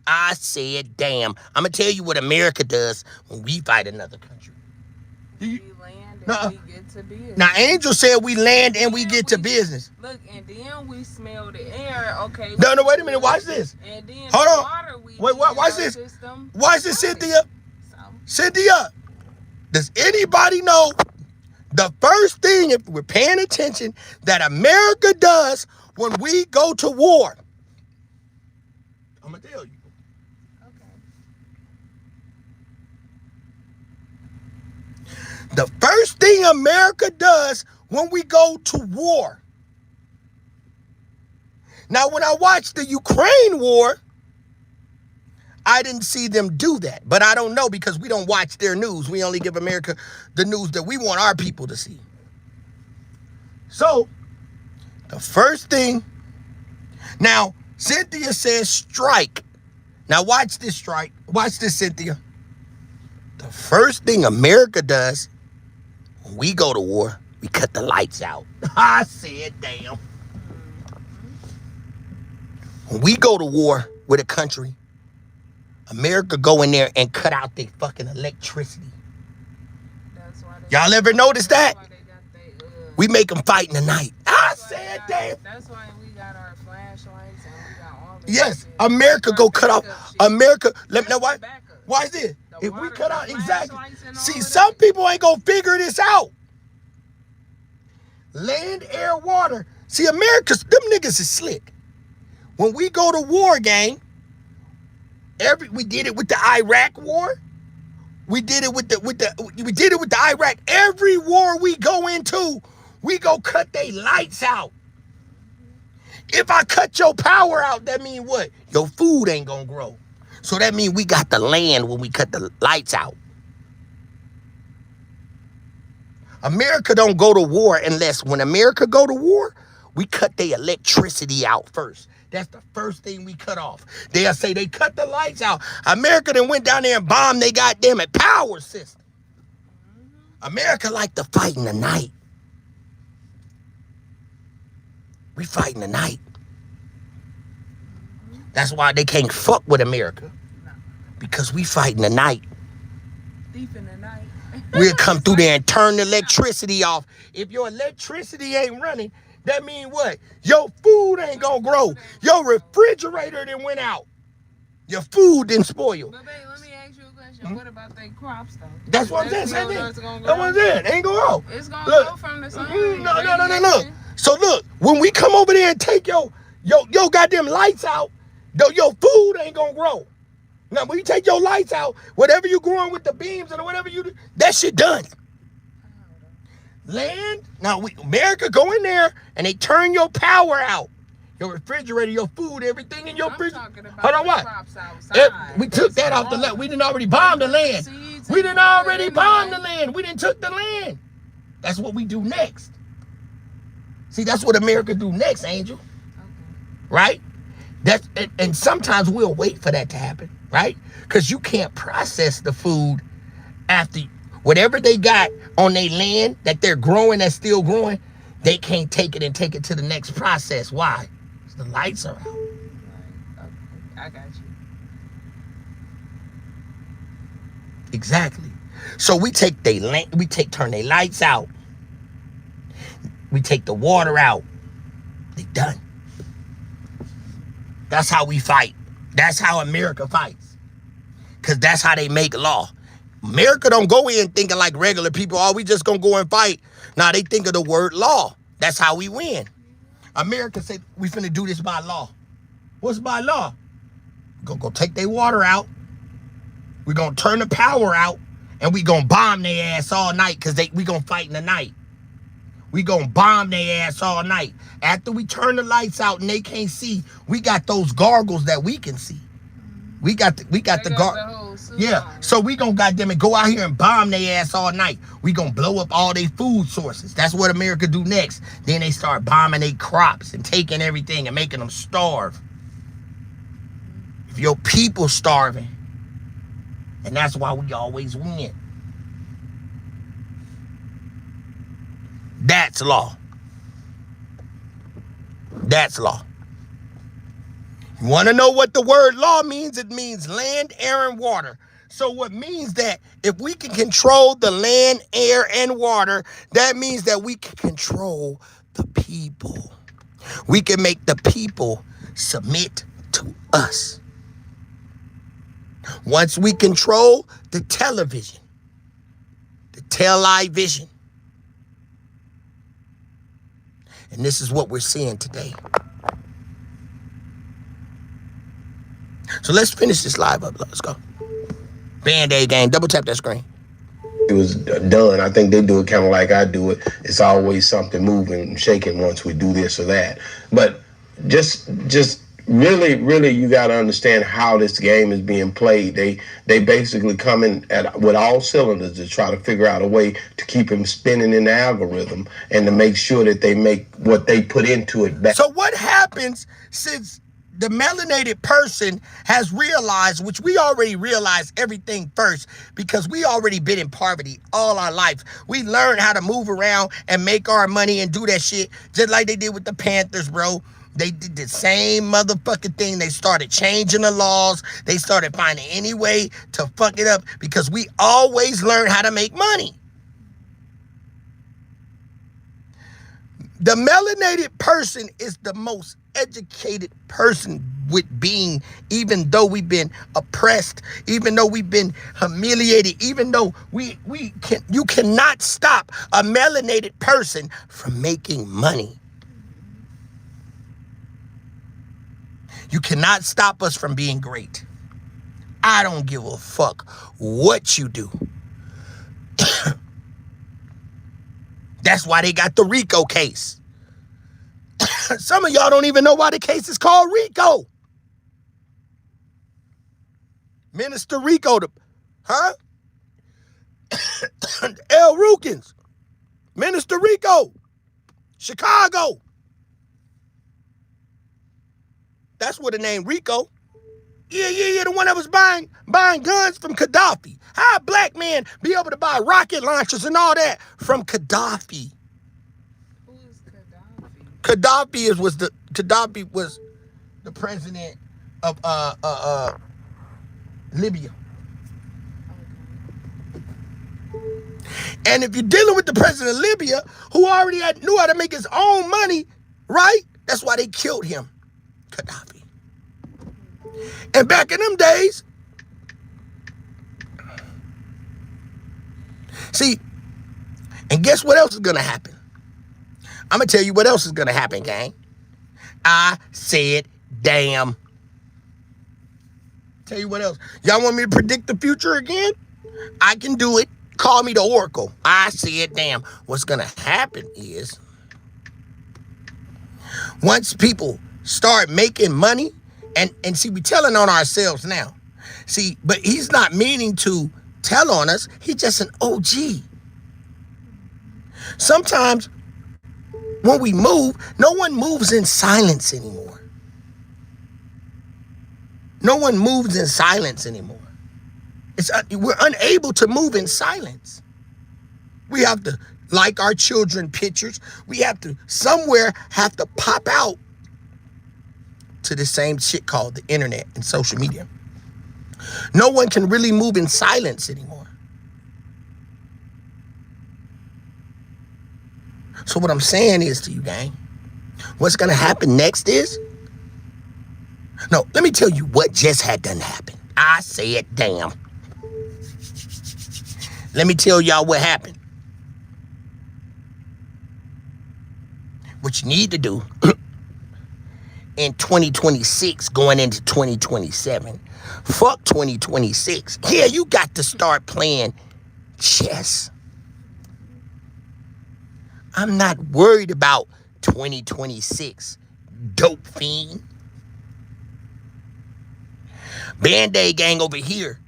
I said, damn. I'm going to tell you what America does when we fight another country. We land and we get to business. Now, Angel said we land and we get to business. Look, and then we smell the air. Okay. No, wait a minute. Watch this. And then hold on. Water wait, watch this. Watch this, Cynthia. Cynthia, does anybody know the first thing, if we're paying attention, that America does when we go to war? I'm going to tell you. The first thing America does when we go to war. Now, when I watched the Ukraine war, I didn't see them do that. But I don't know because we don't watch their news. We only give America the news that we want our people to see. So, the first thing. Now, Cynthia says strike. Now, watch this strike. Watch this, Cynthia. The first thing America does when we go to war, we cut the lights out. I said, damn. When we go to war with a country, America go in there and cut out their fucking electricity. Y'all ever notice that? We make them fight in the night. I said that. That's why we got our flashlights and we got all this. Yes, America go cut off. America, let me know why. Why is this? If we cut out, exactly. See, some people ain't gonna figure this out. Land, air, water. See, America's, them niggas is slick. When we go to war, gang, we did it with the Iraq war. We did it with the Iraq. Every war we go into, we go cut they lights out. If I cut your power out, that mean what? Your food ain't gonna grow. So that means we got the land when we cut the lights out. America don't go to war unless when America go to war, we cut their electricity out first. That's the first thing we cut off. They'll say they cut the lights out. America then went down there and bombed their goddamn power system. America like to fight in the night. We fight in the night. That's why they can't fuck with America. Because we fight in the night. Deep in the night. We'll come through there and turn the electricity off. If your electricity ain't running, that mean what? Your food ain't gonna grow. Your refrigerator done went out. Your food didn't spoil. But babe, let me ask you a question. What about their crops though? That's what I'm saying. That's what I'm saying. Ain't gonna grow. It's gonna go from the sun. No. Look. So look, when we come over there and take your goddamn lights out, your food ain't gonna grow. Now, when you take your lights out, whatever you growing with the beams and whatever you do, that shit done. Land. Now, America go in there and they turn your power out. Your refrigerator, your food, everything in your refrigerator. Hold on, what? We took that off the land. We didn't already bomb the land. We didn't already bomb the land. We didn't took the land. That's what we do next. See, that's what America do next, Angel. Right? And sometimes we'll wait for that to happen, right? Because you can't process the food after whatever they got on their land that they're growing, that's still growing, they can't take it and take it to the next process. Why? Because the lights are out. Right. Okay. I got you. Exactly. So we take their land, turn their lights out. We take the water out. They done. That's how we fight. That's how America fights. Because that's how they make law. America don't go in thinking like regular people, oh, we just gonna go and fight. Nah, they think of the word law. That's how we win. America said, we finna do this by law. What's by law? We're gonna go take their water out. We're gonna turn the power out. And we gonna bomb their ass all night because we gonna fight in the night. We gonna bomb their ass all night. After we turn the lights out and they can't see, we got those gargles that we can see. We got the gargles. Yeah, so we gonna goddamn it go out here and bomb their ass all night. We gonna blow up all their food sources. That's what America do next. Then they start bombing their crops and taking everything and making them starve. If your people starving, and that's why we always win. That's law. That's law. You want to know what the word law means? It means land, air, and water. So what means that if we can control the land, air, and water, that means that we can control the people. We can make the people submit to us. Once we control the television, the television, and this is what we're seeing today. So let's finish this live up. Let's go. Band-Aid gang. Double tap that screen. It was done. I think they do it kind of like I do it. It's always something moving and shaking once we do this or that. But just really, you got to understand how this game is being played. They basically come in with all cylinders to try to figure out a way to keep him spinning in the algorithm and to make sure that they make what they put into it back. So what happens since the melanated person has realized, which we already realized everything first because we already been in poverty all our life. We learned how to move around and make our money and do that shit just like they did with the Panthers, bro. They did the same motherfucking thing. They started changing the laws. They started finding any way to fuck it up because we always learn how to make money. The melanated person is the most educated person with being, even though we've been oppressed, even though we've been humiliated, even though you cannot stop a melanated person from making money. You cannot stop us from being great. I don't give a fuck what you do. That's why they got the RICO case. Some of y'all don't even know why the case is called RICO. Minister RICO, L. Rukins, Minister RICO, Chicago. That's what the name RICO. Yeah, the one that was buying guns from Gaddafi. How a black man be able to buy rocket launchers and all that from Gaddafi? Who is Gaddafi? Gaddafi was the president of Libya. And if you're dealing with the president of Libya, who already knew how to make his own money, right? That's why they killed him, Gaddafi. And back in them days, see, and guess what else is going to happen? I'm going to tell you what else is going to happen, gang. I said, damn. Tell you what else. Y'all want me to predict the future again? I can do it. Call me the Oracle. I said, damn. What's going to happen is, once people start making money, and see, we telling on ourselves now. See, but he's not meaning to tell on us. He's just an OG. Sometimes when we move, no one moves in silence anymore. No one moves in silence anymore. We're unable to move in silence. We have to like our children pictures. We have to somewhere have to pop out to the same shit called the internet and social media. No one can really move in silence anymore. So what I'm saying is to you, gang, what's going to happen next is, no, let me tell you what just had done happen. I said, damn. Let me tell y'all what happened. What you need to do in 2026 going into 2027. Fuck 2026. Yeah, you got to start playing chess. I'm not worried about 2026. Dope fiend. Band-Aid gang over here.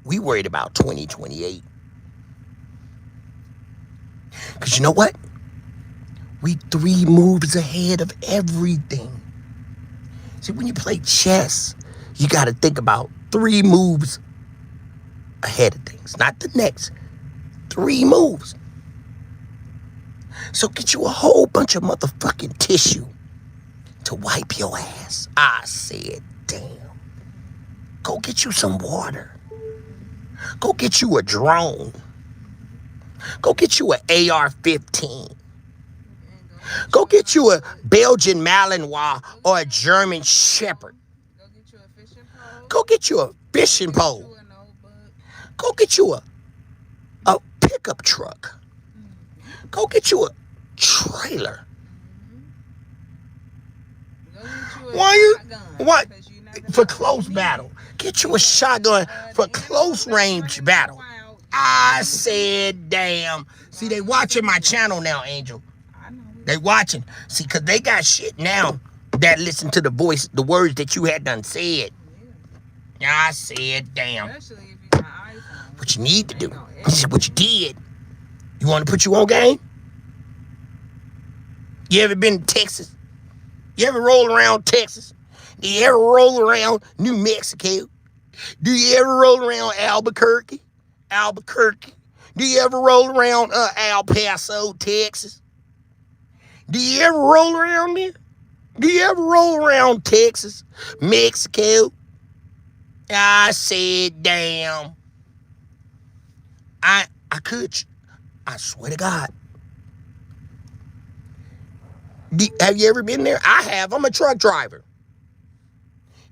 We worried about 2028. Because you know what? We 3 moves ahead of everything. See, when you play chess, you got to think about 3 moves ahead of things, not the next. 3 moves. So get you a whole bunch of motherfucking tissue to wipe your ass. I said, damn. Go get you some water. Go get you a drone. Go get you an AR-15. Go get you a Belgian Malinois or a German Shepherd. Go get you a fishing pole. Go get you a pickup truck. Go get you a trailer. Why for close battle? Get you a shotgun for close range battle. I said, damn. See, they watching my channel now, Angel. They watching. See, because they got shit now that listen to the voice, the words that you had done said. I said, damn. What you need to do. This is what you did. You want to put you on game? You ever been to Texas? You ever roll around Texas? Do you ever roll around New Mexico? Do you ever roll around Albuquerque? Do you ever roll around El Paso, Texas? Do you ever roll around there? Do you ever roll around Texas, Mexico? I said, damn. I swear to God. Have you ever been there? I have. I'm a truck driver.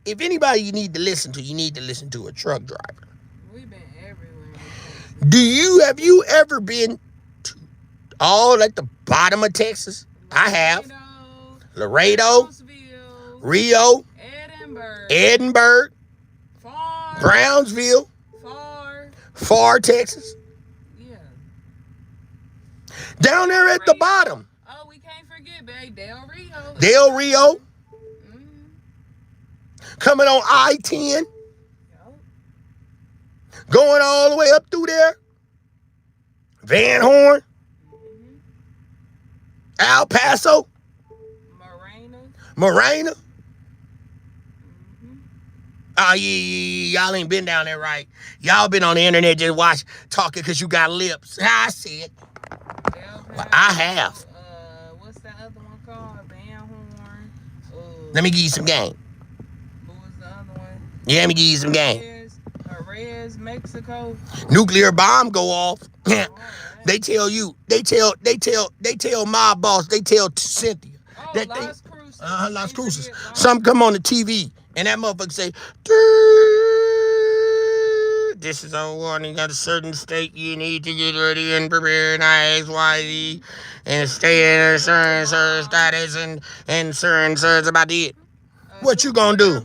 If anybody you need to listen to a truck driver. We've been everywhere. Have you ever been to all at the bottom of Texas? I have. Laredo, Rio, Edinburgh, Brownsville, Far, Texas. Yeah. Down there at the bottom. Oh, we can't forget, babe, Del Rio. Del Rio. Coming on I-10. Going all the way up through there. Van Horn. El Paso. Morena. Oh, yeah, y'all ain't been down there, right? Y'all been on the internet just talking because you got lips. I see it. Well, I have. What's that other one called? Van Horn. Let me give you some game. What was the other one? Yeah, let me give you some game. Jerez, Mexico. Nuclear bomb go off. They tell my boss, they tell Cynthia. That Las Cruces. Las Cruces. Some come on the TV and that motherfucker say, this is a warning at a certain state. You need to get ready and prepare and XYZ and stay in a certain status and certain about to hit. What you gonna do?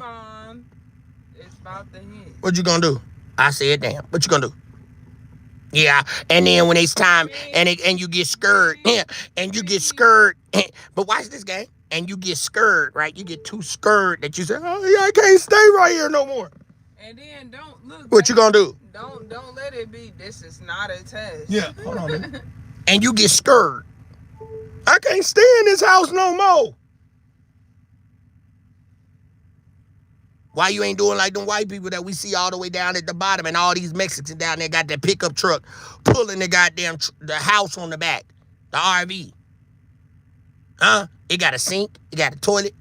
It's about to hit. What you gonna do? I said, damn. What you gonna do? Yeah, and then when it's time, and you get scared, and you get scared, but watch this game, and you get scared, right? You get too scared that you say, oh yeah, I can't stay right here no more. And then don't look. What you gonna do? Don't let it be. This is not a test. Yeah, hold on a minute. And you get scared. I can't stay in this house no more. Why you ain't doing like them white people that we see all the way down at the bottom and all these Mexicans down there got that pickup truck pulling the goddamn the house on the back, the RV. Huh? It got a sink, it got a toilet,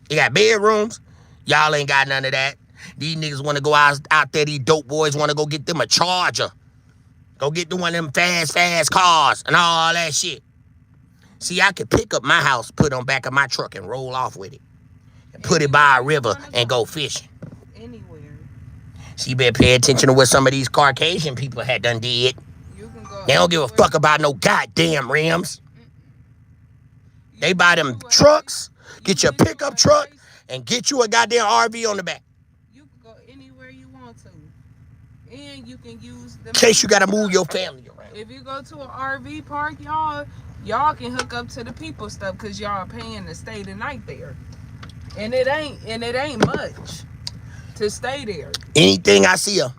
it got bedrooms. Y'all ain't got none of that. These niggas want to go out there, these dope boys want to go get them a Charger. Go get them one of them fast cars and all that shit. See, I could pick up my house, put on back of my truck and roll off with it. Put it by a river and go fishing. Anywhere. So you better pay attention to what some of these Caucasian people had done did. They don't give a fuck about no goddamn rims. They buy them trucks, get your pickup truck, and get you a goddamn RV on the back. You can go anywhere you want to. And you can use them. In case you gotta move your family around. If you go to an RV park, y'all can hook up to the people stuff because y'all paying to stay the night there. And it ain't much to stay there. Anything I see a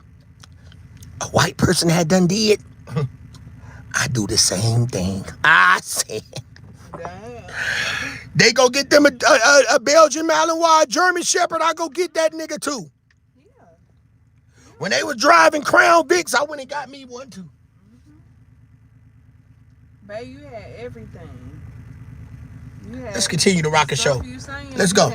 white person had done did, I do the same thing. I said, they go get them a Belgian Malinois, German Shepherd. I go get that nigga too. Yeah. When they was driving Crown Vics, I went and got me one too. Babe, you had everything. Let's continue the rocket show. Let's go.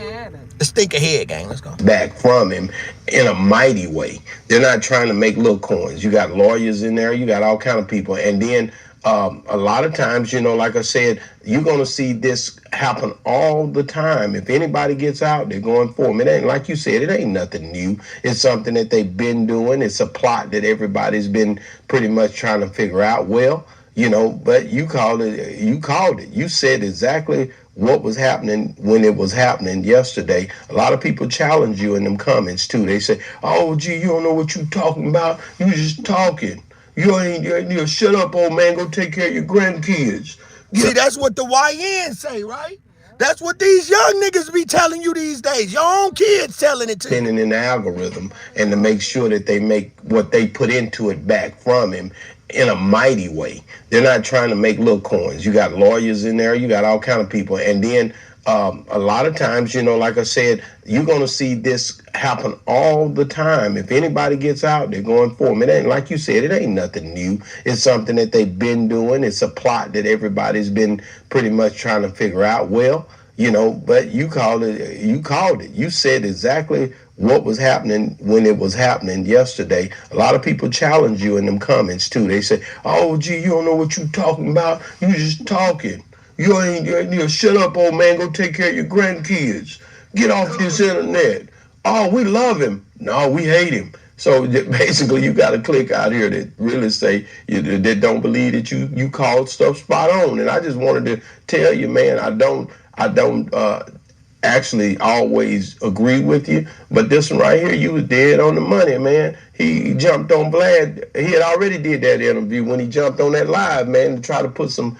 Let's think ahead, gang. Let's go. Back from him in a mighty way. They're not trying to make little coins. You got lawyers in there. You got all kind of people. And then a lot of times, like I said, you're going to see this happen all the time. If anybody gets out, they're going for them. It ain't, like you said, it ain't nothing new. It's something that they've been doing. It's a plot that everybody's been pretty much trying to figure out. Well, but you called it. You said exactly what was happening when it was happening yesterday. A lot of people challenge you in them comments too. They say, oh, gee, you don't know what you talking about. You just talking. You shut up, old man. Go take care of your grandkids. See, that's what the YN say, right? That's what these young niggas be telling you these days. Your own kids telling it to you. In the algorithm and to make sure that they make what they put into it back from him in a mighty way. They're not trying to make little coins. You got lawyers in there. You got all kind of people. And then a lot of times, like I said, you're going to see this happen all the time. If anybody gets out, they're going for them. It ain't, like you said, it ain't nothing new. It's something that they've been doing. It's a plot that everybody's been pretty much trying to figure out. Well, you know, but you called it. You said exactly what was happening when it was happening yesterday. A lot of people challenge you in them comments too. They say, "Oh, gee, you don't know what you talking about. You just talking. You ain't shut up, old man. Go take care of your grandkids. Get off this internet. Oh, we love him. No, we hate him." So basically, you got to click out here that really say that don't believe that you called stuff spot on. And I just wanted to tell you, man, I don't actually always agree with you, but this one right here, you was dead on the money, man. He jumped on Vlad. He had already did that interview when he jumped on that live, man, to try to put some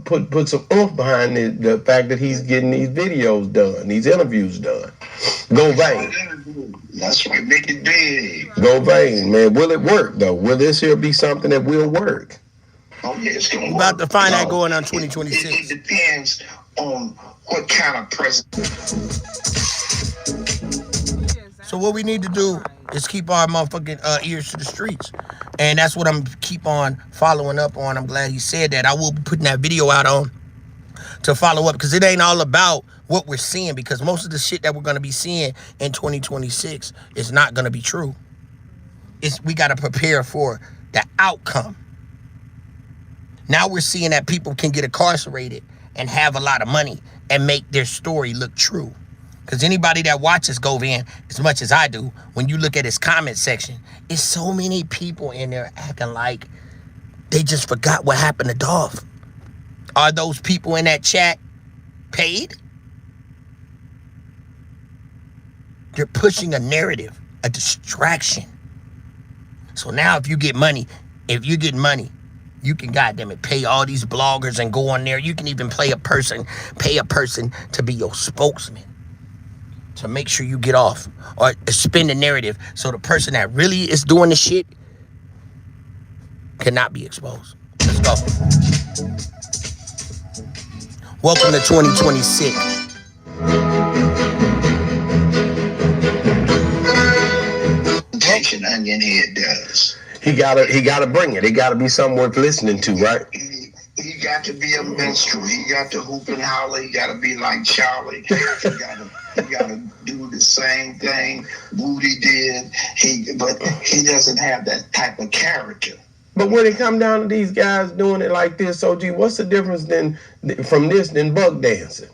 put some oomph behind the fact that he's getting these videos done, these interviews done. Go Vane. That's right, make it big. Go Vane, man. Will it work though? Will this here be something that will work? Oh yeah, it's gonna work. About to find that going on 2026. It depends on what kind of president. So what we need to do is keep our motherfucking ears to the streets. And that's what I'm keep on following up on. I'm glad he said that. I will be putting that video out on to follow up, because it ain't all about what we're seeing, because most of the shit that we're going to be seeing in 2026 is not going to be true. We got to prepare for the outcome. Now we're seeing that people can get incarcerated and have a lot of money and make their story look true. Because anybody that watches Govan as much as I do, when you look at his comment section, it's so many people in there acting like they just forgot what happened to Dolph. Are those people in that chat paid? They're pushing a narrative, a distraction. So now if you get money, you can goddamn it pay all these bloggers and go on there. You can even pay a person to be your spokesman, to make sure you get off, or spin the narrative so the person that really is doing the shit cannot be exposed. Let's go. Welcome to 2026. Attention Onion Head does. He gotta bring it. It gotta be something worth listening to, right? He got to be a minstrel. He got to hoop and holler. He got to be like Charlie. He got to do the same thing Woody did. But he doesn't have that type of character. But when it come down to these guys doing it like this, OG, what's the difference from this than buck dancing?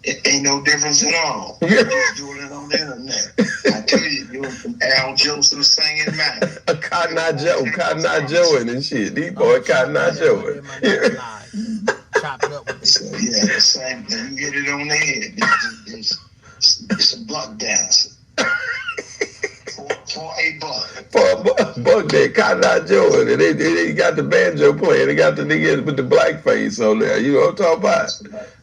It ain't no difference at all. You're just doing it on the internet. I tell you, doing some Al Jolson singing, man. Cotton Eye Joe and shit. These boys Cotton Eye Joe. Chop it up with so, yeah, the same thing. You get it on the head. It's a buck dance. For a buck. For a buck, they Cotton Eye Joe, and they got the banjo playing. They got the niggas with the black face on there. You know what I'm talking about?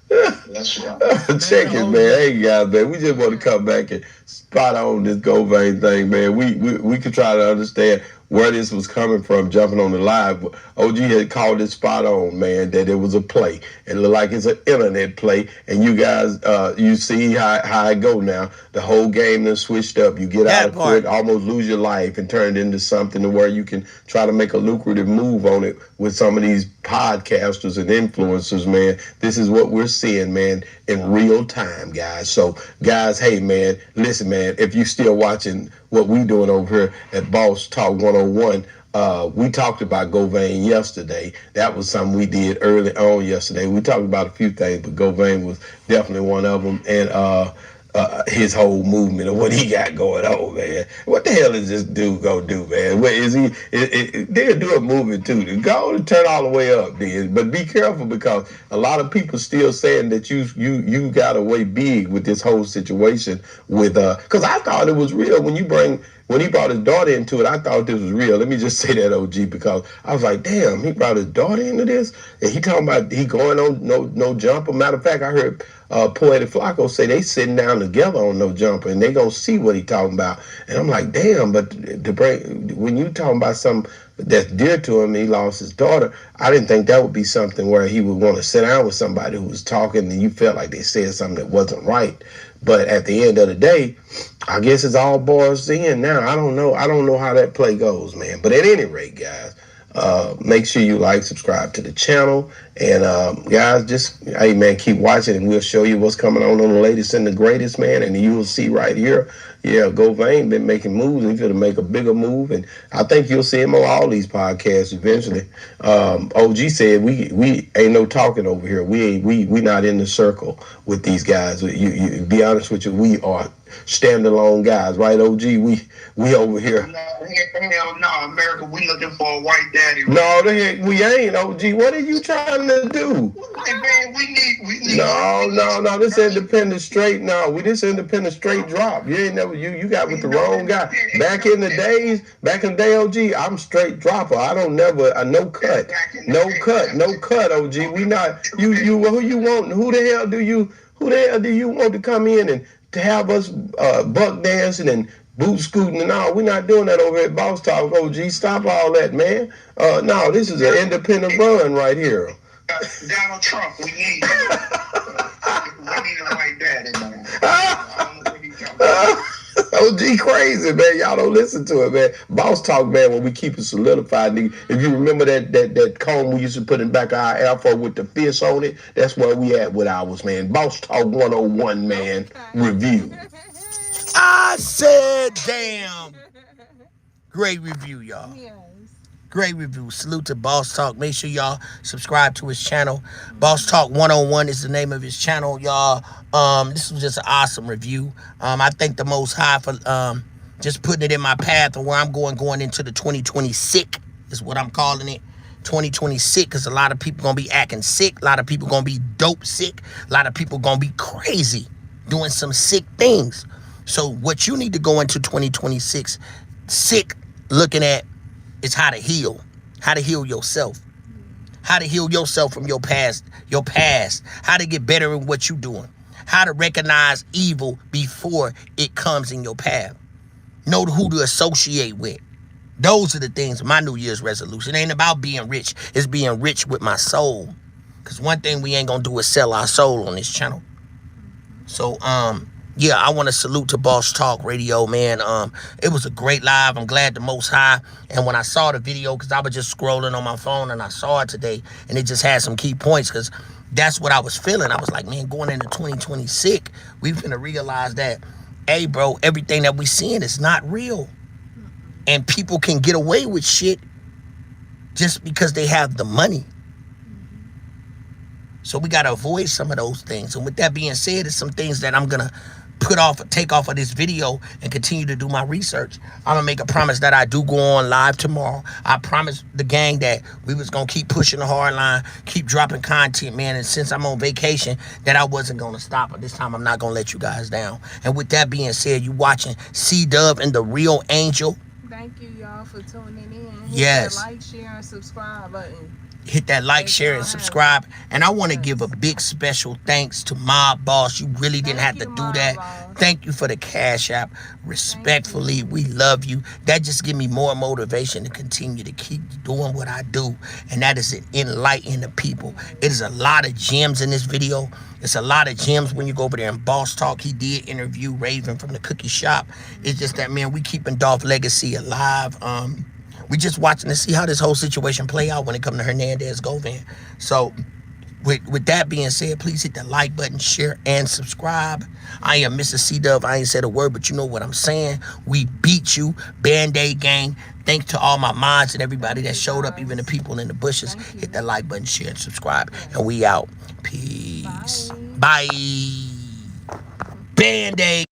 That's right. Check it, man. Hey, guys, man. We just want to come back and spot on this Govan thing, man. We could try to understand where this was coming from, jumping on the live. OG had called it spot on, man, that it was a play. It looked like it's an internet play. And you guys, you see how it go now. The whole game then switched up. You get out of court, almost lose your life, and turn it into something to where you can try to make a lucrative move on it with some of these podcasters and influencers, man. This is what we're seeing, man, in real time, guys. So, guys, hey, man, listen, man, if you're still watching what we doing over here at Boss Talk 101, we talked about Govan yesterday. That was something we did early on yesterday. We talked about a few things, but Govan was definitely one of them. And his whole movement of what he got going on, man. What the hell is this dude gonna do, man? What is he? They'll do a movie too. Go and turn all the way up, then. But be careful, because a lot of people still saying that you got away big with this whole situation with because I thought it was real when he brought his daughter into it. I thought this was real. Let me just say that, OG, because I was like, damn, he brought his daughter into this, and he talking about he going on no jumper. Matter of fact, I heard Poetic Flacco say they sitting down together on No Jumper, and they gonna see what he talking about. And I'm like, damn, but when you talking about something that's dear to him, he lost his daughter, I didn't think that would be something where he would want to sit down with somebody who was talking and you felt like they said something that wasn't right. But at the end of the day, I guess it's all boils in now. I don't know how that play goes, man. But at any rate, guys, make sure you like, subscribe to the channel, And guys, just, hey man, keep watching and we'll show you what's coming on the latest and the greatest, man. And you will see right here, yeah, Govain been making moves and he's gonna make a bigger move. And I think you'll see him on all these podcasts eventually. OG said we ain't no talking over here. We not in the circle with these guys. You be honest with you, we are standalone guys, right, OG? We over here. Hell no, America, we looking for a white daddy. Right? No, the heck we ain't, OG. What are you trying to do? Hey, man, we need. No. This independent straight. No, this independent straight drop. You ain't never. You got with the wrong guy. Back in the day, OG. I'm straight dropper. I don't never. No cut. No cut, OG. We not. You. Who you want? Who the hell do you want to come in and to have us buck dancing and boot scooting and all? We're not doing that over at Boss Talk, OG. Stop all that, man. No, this is an independent run right here. Donald Trump, we need him like that, man. I don't know what he's talking about. OG crazy, man. Y'all don't listen to it, man. Boss Talk, man, when we keep it solidified, nigga. If you remember that comb we used to put in back of our Afro with the fish on it, that's where we at with ours, man. Boss Talk 101, man. Review. I said, damn. Great review, y'all. Yes. Great review. Salute to Boss Talk. Make sure y'all subscribe to his channel. Boss Talk 101 is the name of his channel, y'all. This was just an awesome review. I thank the Most High for just putting it in my path of where I'm going into the 2020 sick is what I'm calling it. 2020 sick, because a lot of people gonna be acting sick. A lot of people gonna be dope sick. A lot of people gonna be crazy doing some sick things. So what you need to go into 2026 sick looking at is how to heal yourself. How to heal yourself from your past, how to get better in what you're doing, how to recognize evil before it comes in your path. Know who to associate with. Those are the things, my New Year's resolution. It ain't about being rich, it's being rich with my soul. Because one thing we ain't gonna do is sell our soul on this channel. So, yeah, I want to salute to Boss Talk Radio, man. It was a great live. I'm glad the Most High. And when I saw the video, because I was just scrolling on my phone and I saw it today, and it just had some key points, because that's what I was feeling. I was like, man, going into 2020 sick, we're going to realize that, hey, bro, everything that we seeing is not real. And people can get away with shit just because they have the money. So we got to avoid some of those things. And with that being said, there's some things that I'm going to take off of this video and continue to do my research. I'm going to make a promise that I do go on live tomorrow. I promised the gang that we was going to keep pushing the hard line, keep dropping content, man. And since I'm on vacation, that I wasn't going to stop. But this time, I'm not going to let you guys down. And with that being said, you watching C-Dub and The Real Angel. Thank you, y'all, for tuning in. Yes. Hit that like, share, and subscribe button. Hit that like, share, and subscribe. And I want to give a big special thanks to Mob Boss. You really didn't have to do that. Thank you for the Cash App. Respectfully, we love you. That just give me more motivation to continue to keep doing what I do. And that is enlightening the people. It is a lot of gems in this video. It's a lot of gems when you go over there and Boss Talk. He did interview Raven from the cookie shop. It's just that, man, we keeping Dolph Legacy alive. We just watching to see how this whole situation play out when it comes to Hernandez Govan. So with that being said, please hit the like button, share, and subscribe. I am Mr. C-Dub. I ain't said a word, but you know what I'm saying. We beat you, Band-Aid Gang. Thanks to all my mods and everybody that showed up, even the people in the bushes. Hit that like button, share, and subscribe. And we out. Peace. Bye. Band-Aid.